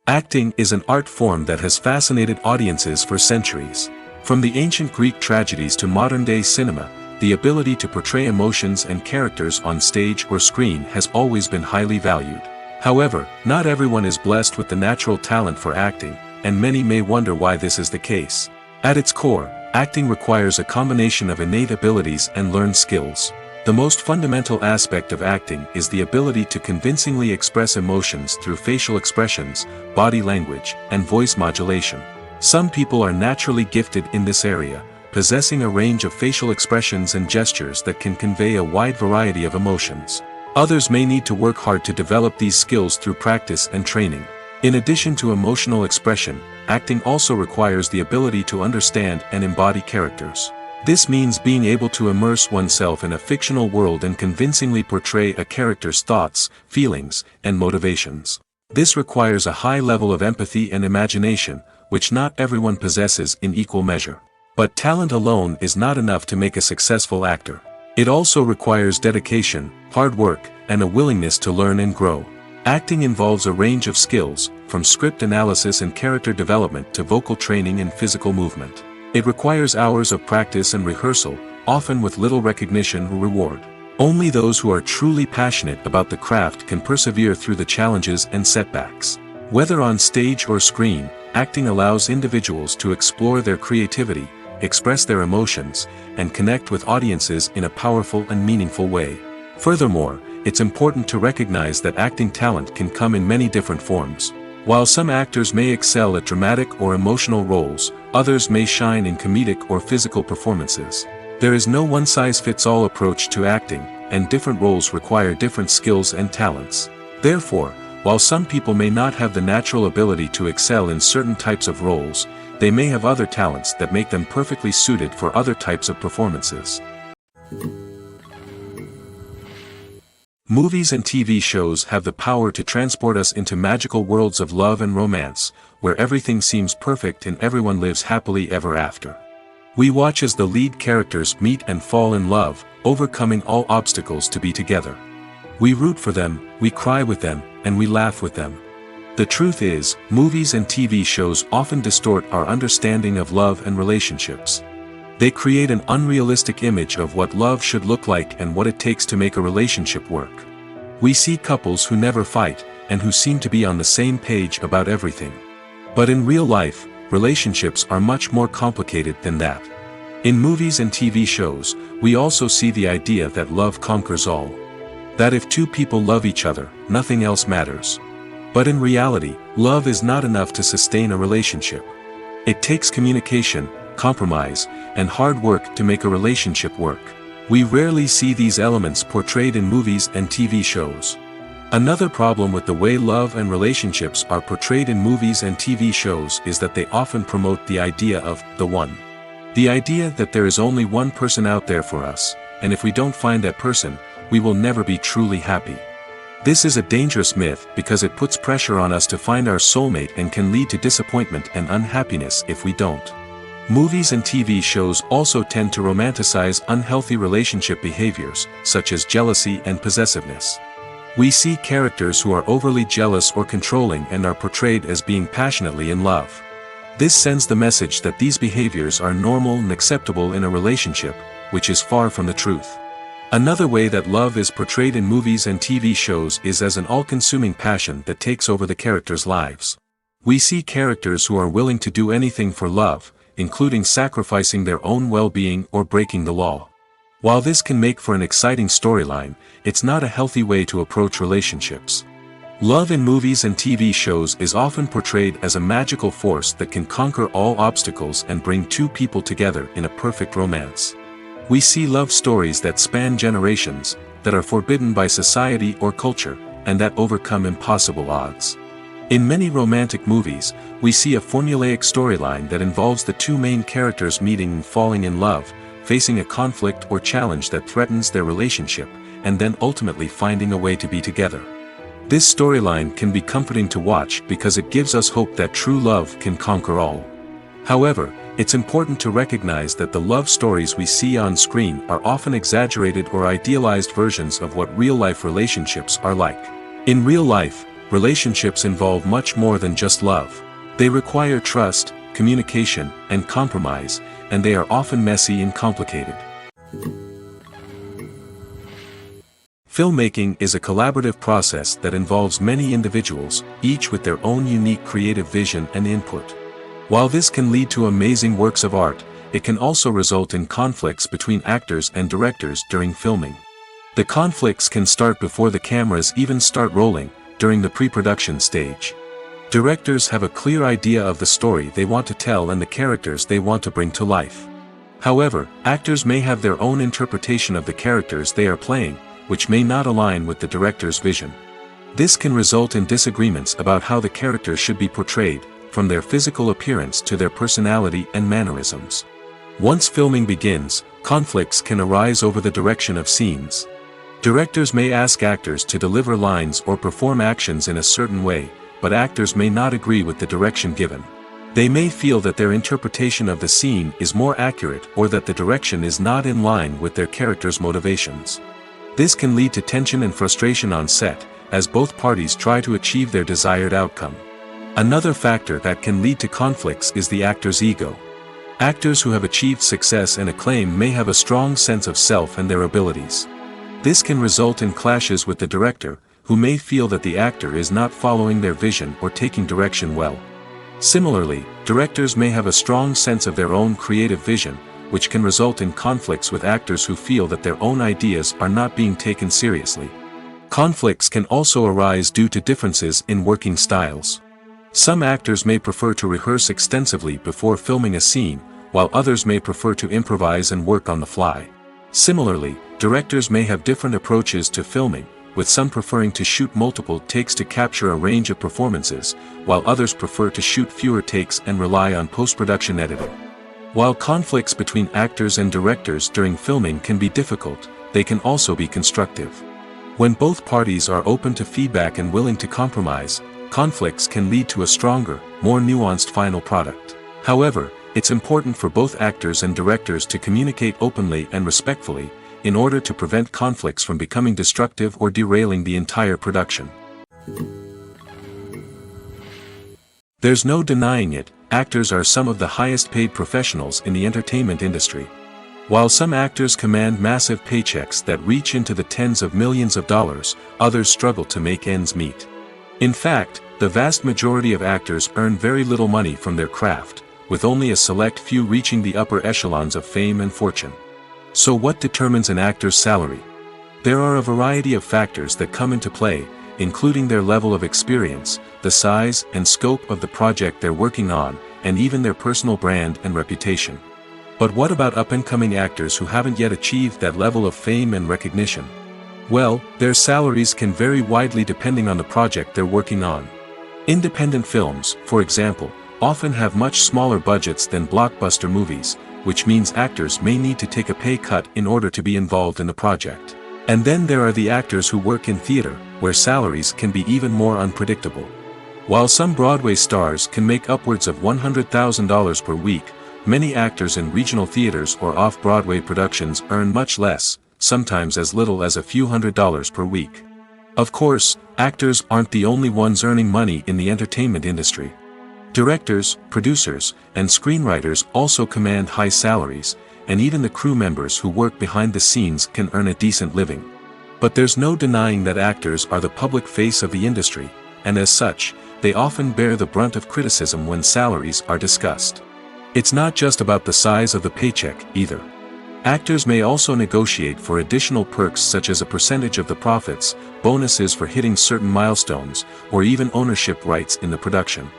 Acting is an art form that has fascinated audiences for centuries. From the ancient Greek tragedies to modern-day cinema, the ability to portray emotions and characters on stage or screen has always been highly valued. However, not everyone is blessed with the natural talent for acting, and many may wonder why this is the case. At its core, acting requires a combination of innate abilities and learned skills. The most fundamental aspect of acting is the ability to convincingly express emotions through facial expressions, body language, and voice modulation. Some people are naturally gifted in this area, possessing a range of facial expressions and gestures that can convey a wide variety of emotions. Others may need to work hard to develop these skills through practice and training. In addition to emotional expression, acting also requires the ability to understand and embody characters. This means being able to immerse oneself in a fictional world and convincingly portray a character's thoughts, feelings, and motivations. This requires a high level of empathy and imagination, which not everyone possesses in equal measure. But talent alone is not enough to make a successful actor. It also requires dedication, hard work, and a willingness to learn and grow. Acting involves a range of skills, from script analysis and character development to vocal training and physical movement. It requires hours of practice and rehearsal, often with little recognition or reward. Only those who are truly passionate about the craft can persevere through the challenges and setbacks. Whether on stage or screen, acting allows individuals to explore their creativity, express their emotions, and connect with audiences in a powerful and meaningful way. Furthermore, it's important to recognize that acting talent can come in many different forms. While some actors may excel at dramatic or emotional roles, others may shine in comedic or physical performances. There is no one-size-fits-all approach to acting, and different roles require different skills and talents. Therefore, while some people may not have the natural ability to excel in certain types of roles, they may have other talents that make them perfectly suited for other types of performances. Movies and TV shows have the power to transport us into magical worlds of love and romance, where everything seems perfect and everyone lives happily ever after. We watch as the lead characters meet and fall in love, overcoming all obstacles to be together. We root for them, we cry with them, and we laugh with them. The truth is, movies and TV shows often distort our understanding of love and relationships. They create an unrealistic image of what love should look like and what it takes to make a relationship work. We see couples who never fight, and who seem to be on the same page about everything. But in real life, relationships are much more complicated than that. In movies and TV shows, we also see the idea that love conquers all. That if two people love each other, nothing else matters. But in reality, love is not enough to sustain a relationship. It takes communication, compromise, and hard work to make a relationship work. We rarely see these elements portrayed in movies and TV shows. Another problem with the way love and relationships are portrayed in movies and TV shows is that they often promote the idea of the one. The idea that there is only one person out there for us, and if we don't find that person, we will never be truly happy. This is a dangerous myth because it puts pressure on us to find our soulmate and can lead to disappointment and unhappiness if we don't. Movies and TV shows also tend to romanticize unhealthy relationship behaviors, such as jealousy and possessiveness. We see characters who are overly jealous or controlling and are portrayed as being passionately in love. This sends the message that these behaviors are normal and acceptable in a relationship, which is far from the truth. Another way that love is portrayed in movies and TV shows is as an all-consuming passion that takes over the characters' lives. We see characters who are willing to do anything for love, including sacrificing their own well-being or breaking the law. While this can make for an exciting storyline, it's not a healthy way to approach relationships. Love in movies and TV shows is often portrayed as a magical force that can conquer all obstacles and bring two people together in a perfect romance. We see love stories that span generations, that are forbidden by society or culture, and that overcome impossible odds. In many romantic movies, we see a formulaic storyline that involves the two main characters meeting and falling in love, facing a conflict or challenge that threatens their relationship, and then ultimately finding a way to be together. This storyline can be comforting to watch because it gives us hope that true love can conquer all. However, it's important to recognize that the love stories we see on screen are often exaggerated or idealized versions of what real-life relationships are like. In real life, relationships involve much more than just love. They require trust, communication, and compromise, and they are often messy and complicated. Filmmaking is a collaborative process that involves many individuals, each with their own unique creative vision and input. While this can lead to amazing works of art, it can also result in conflicts between actors and directors during filming. The conflicts can start before the cameras even start rolling, during the pre-production stage. Directors have a clear idea of the story they want to tell and the characters they want to bring to life. However, actors may have their own interpretation of the characters they are playing, which may not align with the director's vision. This can result in disagreements about how the characters should be portrayed, from their physical appearance to their personality and mannerisms. Once filming begins, conflicts can arise over the direction of scenes. Directors may ask actors to deliver lines or perform actions in a certain way, but actors may not agree with the direction given. They may feel that their interpretation of the scene is more accurate or that the direction is not in line with their character's motivations. This can lead to tension and frustration on set, as both parties try to achieve their desired outcome. Another factor that can lead to conflicts is the actor's ego. Actors who have achieved success and acclaim may have a strong sense of self and their abilities. This can result in clashes with the director, who may feel that the actor is not following their vision or taking direction well. Similarly, directors may have a strong sense of their own creative vision, which can result in conflicts with actors who feel that their own ideas are not being taken seriously. Conflicts can also arise due to differences in working styles. Some actors may prefer to rehearse extensively before filming a scene, while others may prefer to improvise and work on the fly. Similarly, directors may have different approaches to filming, with some preferring to shoot multiple takes to capture a range of performances, while others prefer to shoot fewer takes and rely on post-production editing. While conflicts between actors and directors during filming can be difficult, they can also be constructive. When both parties are open to feedback and willing to compromise, conflicts can lead to a stronger, more nuanced final product. However, it's important for both actors and directors to communicate openly and respectfully, in order to prevent conflicts from becoming destructive or derailing the entire production. There's no denying it, actors are some of the highest paid professionals in the entertainment industry. While some actors command massive paychecks that reach into the tens of millions of dollars, others struggle to make ends meet. In fact, the vast majority of actors earn very little money from their craft, with only a select few reaching the upper echelons of fame and fortune. So what determines an actor's salary? There are a variety of factors that come into play, including their level of experience, the size and scope of the project they're working on, and even their personal brand and reputation. But what about up-and-coming actors who haven't yet achieved that level of fame and recognition? Well, their salaries can vary widely depending on the project they're working on. Independent films, for example, often have much smaller budgets than blockbuster movies, which means actors may need to take a pay cut in order to be involved in the project. And then there are the actors who work in theater, where salaries can be even more unpredictable. While some Broadway stars can make upwards of $100,000 per week, many actors in regional theaters or off-Broadway productions earn much less, sometimes as little as a few $100s per week. Of course, actors aren't the only ones earning money in the entertainment industry. Directors, producers, and screenwriters also command high salaries, and even the crew members who work behind the scenes can earn a decent living. But there's no denying that actors are the public face of the industry, and as such, they often bear the brunt of criticism when salaries are discussed. It's not just about the size of the paycheck, either. Actors may also negotiate for additional perks such as a percentage of the profits, bonuses for hitting certain milestones, or even ownership rights in the production.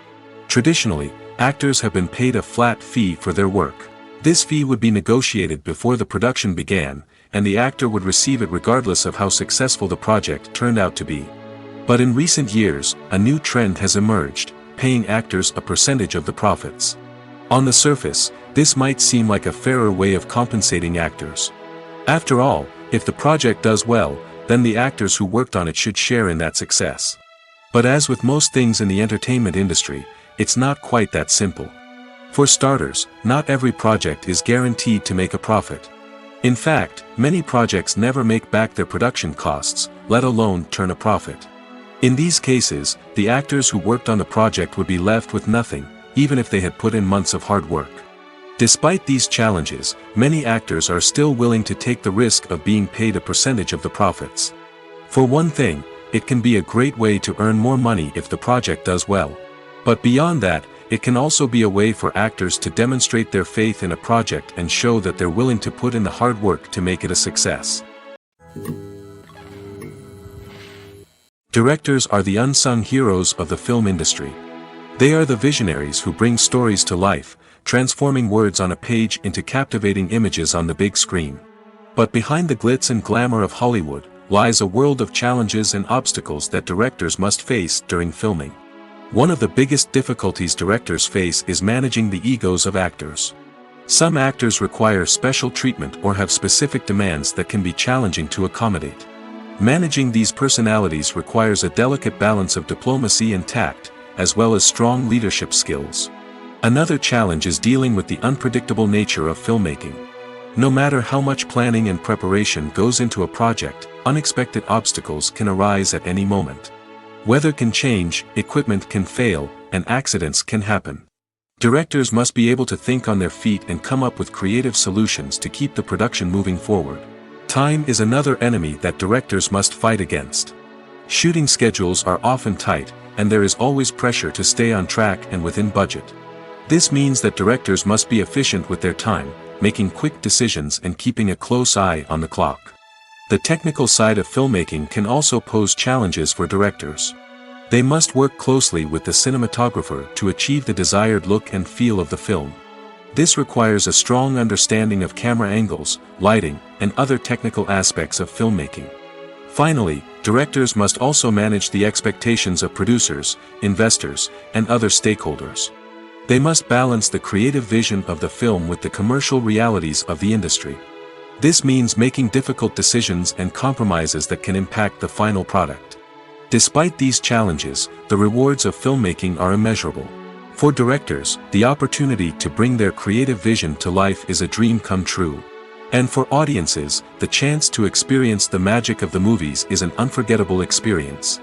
Traditionally, actors have been paid a flat fee for their work. This fee would be negotiated before the production began, and the actor would receive it regardless of how successful the project turned out to be. But in recent years, a new trend has emerged, paying actors a percentage of the profits. On the surface, this might seem like a fairer way of compensating actors. After all, if the project does well, then the actors who worked on it should share in that success. But as with most things in the entertainment industry, it's not quite that simple. For starters, not every project is guaranteed to make a profit. In fact, many projects never make back their production costs, let alone turn a profit. In these cases, the actors who worked on the project would be left with nothing, even if they had put in months of hard work. Despite these challenges, many actors are still willing to take the risk of being paid a percentage of the profits. For one thing, it can be a great way to earn more money if the project does well. But beyond that, it can also be a way for actors to demonstrate their faith in a project and show that they're willing to put in the hard work to make it a success. Directors are the unsung heroes of the film industry. They are the visionaries who bring stories to life, transforming words on a page into captivating images on the big screen. But behind the glitz and glamour of Hollywood, lies a world of challenges and obstacles that directors must face during filming. One of the biggest difficulties directors face is managing the egos of actors. Some actors require special treatment or have specific demands that can be challenging to accommodate. Managing these personalities requires a delicate balance of diplomacy and tact, as well as strong leadership skills. Another challenge is dealing with the unpredictable nature of filmmaking. No matter how much planning and preparation goes into a project, unexpected obstacles can arise at any moment. Weather can change, equipment can fail, and accidents can happen. Directors must be able to think on their feet and come up with creative solutions to keep the production moving forward. Time is another enemy that directors must fight against. Shooting schedules are often tight, and there is always pressure to stay on track and within budget. This means that directors must be efficient with their time, making quick decisions and keeping a close eye on the clock. The technical side of filmmaking can also pose challenges for directors. They must work closely with the cinematographer to achieve the desired look and feel of the film. This requires a strong understanding of camera angles, lighting, and other technical aspects of filmmaking. Finally, directors must also manage the expectations of producers, investors, and other stakeholders. They must balance the creative vision of the film with the commercial realities of the industry. This means making difficult decisions and compromises that can impact the final product. Despite these challenges, the rewards of filmmaking are immeasurable. For directors, the opportunity to bring their creative vision to life is a dream come true. And for audiences, the chance to experience the magic of the movies is an unforgettable experience.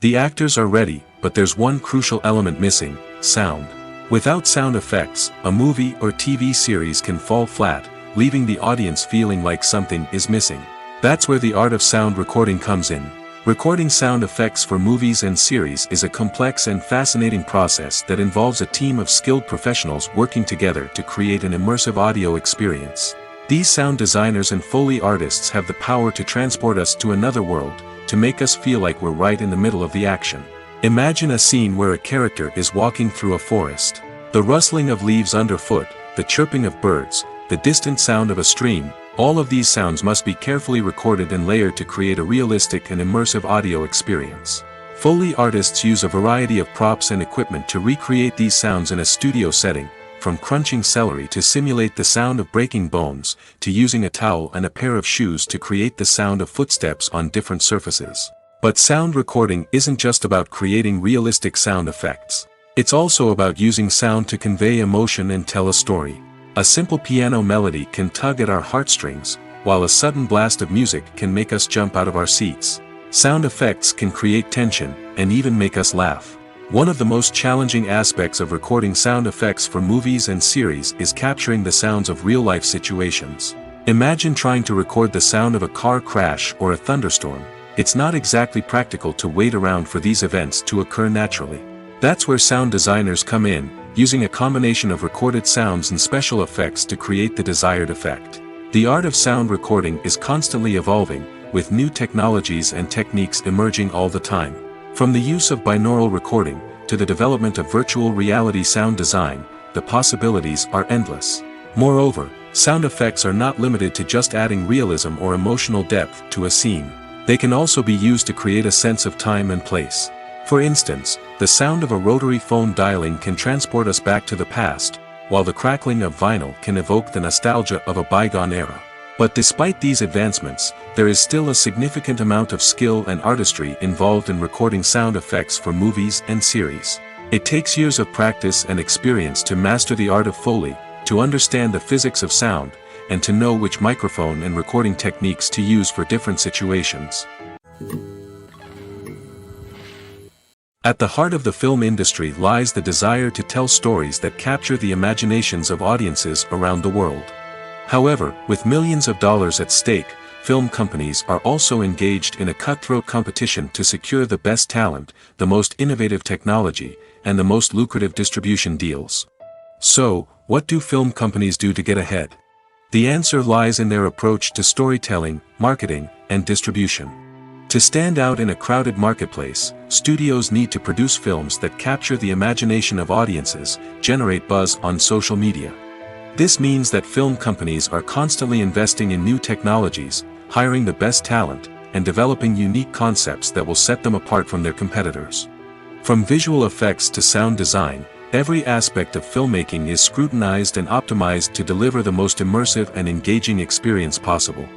The actors are ready, but there's one crucial element missing: sound. Without sound effects, a movie or TV series can fall flat, leaving the audience feeling like something is missing. That's where the art of sound recording comes in. Recording sound effects for movies and series is a complex and fascinating process that involves a team of skilled professionals working together to create an immersive audio experience. These sound designers and Foley artists have the power to transport us to another world, to make us feel like we're right in the middle of the action. Imagine a scene where a character is walking through a forest. The rustling of leaves underfoot, the chirping of birds, the distant sound of a stream, all of these sounds must be carefully recorded and layered to create a realistic and immersive audio experience. Foley artists use a variety of props and equipment to recreate these sounds in a studio setting, from crunching celery to simulate the sound of breaking bones, to using a towel and a pair of shoes to create the sound of footsteps on different surfaces. But sound recording isn't just about creating realistic sound effects. It's also about using sound to convey emotion and tell a story. A simple piano melody can tug at our heartstrings, while a sudden blast of music can make us jump out of our seats. Sound effects can create tension, and even make us laugh. One of the most challenging aspects of recording sound effects for movies and series is capturing the sounds of real-life situations. Imagine trying to record the sound of a car crash or a thunderstorm. It's not exactly practical to wait around for these events to occur naturally. That's where sound designers come in, using a combination of recorded sounds and special effects to create the desired effect. The art of sound recording is constantly evolving, with new technologies and techniques emerging all the time. From the use of binaural recording, to the development of virtual reality sound design, the possibilities are endless. Moreover, sound effects are not limited to just adding realism or emotional depth to a scene. They can also be used to create a sense of time and place. For instance, the sound of a rotary phone dialing can transport us back to the past, while the crackling of vinyl can evoke the nostalgia of a bygone era. But despite these advancements, there is still a significant amount of skill and artistry involved in recording sound effects for movies and series. It takes years of practice and experience to master the art of Foley, to understand the physics of sound, and to know which microphone and recording techniques to use for different situations. At the heart of the film industry lies the desire to tell stories that capture the imaginations of audiences around the world. However, with millions of dollars at stake, film companies are also engaged in a cutthroat competition to secure the best talent, the most innovative technology, and the most lucrative distribution deals. So, what do film companies do to get ahead? The answer lies in their approach to storytelling, marketing, and distribution. To stand out in a crowded marketplace, studios need to produce films that capture the imagination of audiences, generate buzz on social media. This means that film companies are constantly investing in new technologies, hiring the best talent, and developing unique concepts that will set them apart from their competitors. From visual effects to sound design, every aspect of filmmaking is scrutinized and optimized to deliver the most immersive and engaging experience possible.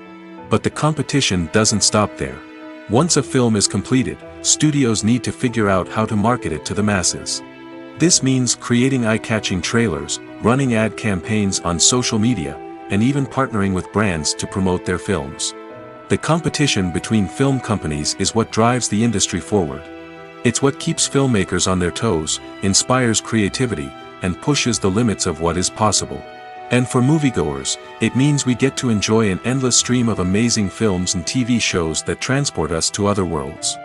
But the competition doesn't stop there. Once a film is completed, studios need to figure out how to market it to the masses. This means creating eye-catching trailers, running ad campaigns on social media, and even partnering with brands to promote their films. The competition between film companies is what drives the industry forward. It's what keeps filmmakers on their toes, inspires creativity, and pushes the limits of what is possible. And for moviegoers, it means we get to enjoy an endless stream of amazing films and TV shows that transport us to other worlds.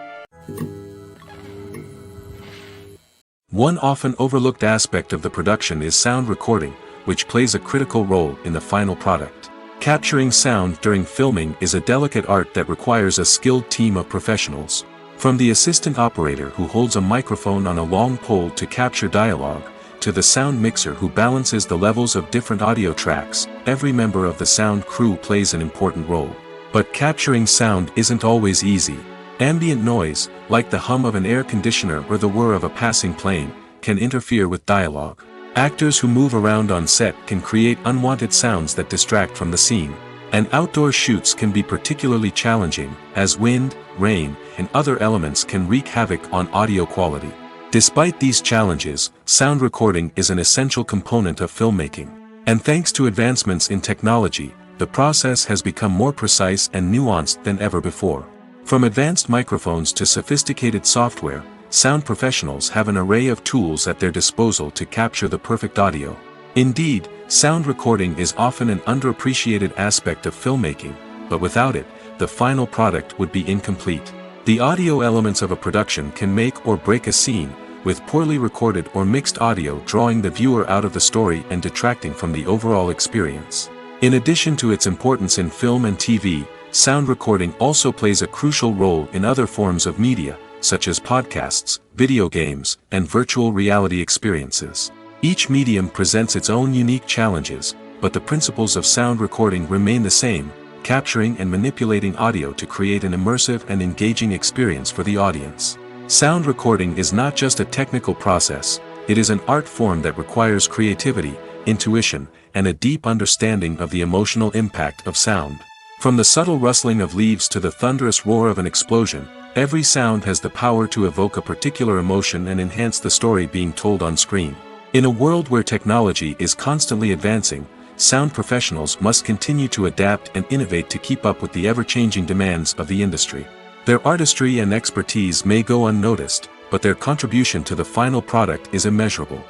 One often overlooked aspect of the production is sound recording, which plays a critical role in the final product. Capturing sound during filming is a delicate art that requires a skilled team of professionals. From the assistant operator who holds a microphone on a long pole to capture dialogue, to the sound mixer who balances the levels of different audio tracks, every member of the sound crew plays an important role. But capturing sound isn't always easy. Ambient noise, like the hum of an air conditioner or the whir of a passing plane, can interfere with dialogue. Actors who move around on set can create unwanted sounds that distract from the scene. And outdoor shoots can be particularly challenging, as wind, rain, and other elements can wreak havoc on audio quality. Despite these challenges, sound recording is an essential component of filmmaking. And thanks to advancements in technology, the process has become more precise and nuanced than ever before. From advanced microphones to sophisticated software, sound professionals have an array of tools at their disposal to capture the perfect audio. Indeed, sound recording is often an underappreciated aspect of filmmaking, but without it, the final product would be incomplete. The audio elements of a production can make or break a scene, with poorly recorded or mixed audio drawing the viewer out of the story and detracting from the overall experience. In addition to its importance in film and TV, sound recording also plays a crucial role in other forms of media, such as podcasts, video games, and virtual reality experiences. Each medium presents its own unique challenges, but the principles of sound recording remain the same: capturing and manipulating audio to create an immersive and engaging experience for the audience. Sound recording is not just a technical process, it is an art form that requires creativity, intuition, and a deep understanding of the emotional impact of sound. From the subtle rustling of leaves to the thunderous roar of an explosion, every sound has the power to evoke a particular emotion and enhance the story being told on screen. In a world where technology is constantly advancing, sound professionals must continue to adapt and innovate to keep up with the ever-changing demands of the industry. Their artistry and expertise may go unnoticed, but their contribution to the final product is immeasurable.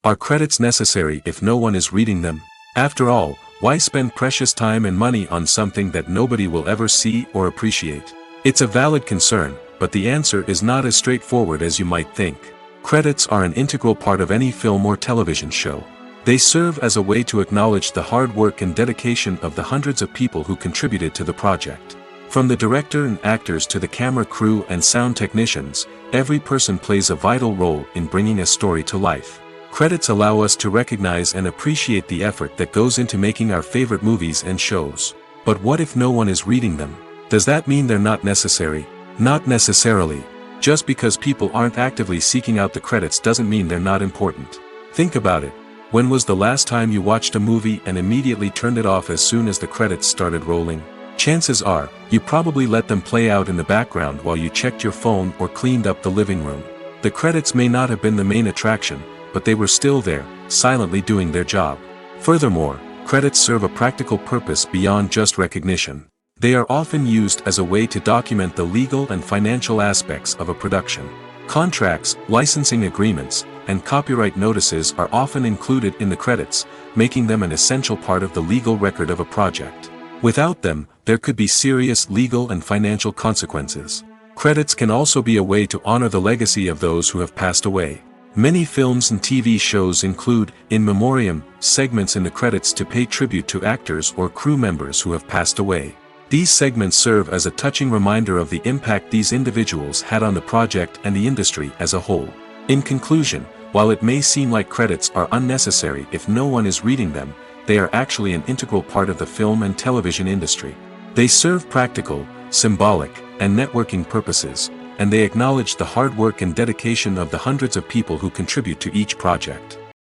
Are credits necessary if no one is reading them? After all, why spend precious time and money on something that nobody will ever see or appreciate? It's a valid concern, but the answer is not as straightforward as you might think. Credits are an integral part of any film or television show. They serve as a way to acknowledge the hard work and dedication of the hundreds of people who contributed to the project. From the director and actors to the camera crew and sound technicians, every person plays a vital role in bringing a story to life. Credits allow us to recognize and appreciate the effort that goes into making our favorite movies and shows. But what if no one is reading them? Does that mean they're not necessary? Not necessarily. Just because people aren't actively seeking out the credits doesn't mean they're not important. Think about it. When was the last time you watched a movie and immediately turned it off as soon as the credits started rolling? Chances are, you probably let them play out in the background while you checked your phone or cleaned up the living room. The credits may not have been the main attraction, but they were still there, silently doing their job. Furthermore, credits serve a practical purpose beyond just recognition. They are often used as a way to document the legal and financial aspects of a production. Contracts, licensing agreements, and copyright notices are often included in the credits, making them an essential part of the legal record of a project. Without them, there could be serious legal and financial consequences. Credits can also be a way to honor the legacy of those who have passed away. Many films and TV shows include, in memoriam, segments in the credits to pay tribute to actors or crew members who have passed away. These segments serve as a touching reminder of the impact these individuals had on the project and the industry as a whole. In conclusion, while it may seem like credits are unnecessary if no one is reading them, they are actually an integral part of the film and television industry. They serve practical, symbolic, and networking purposes, and they acknowledge the hard work and dedication of the hundreds of people who contribute to each project.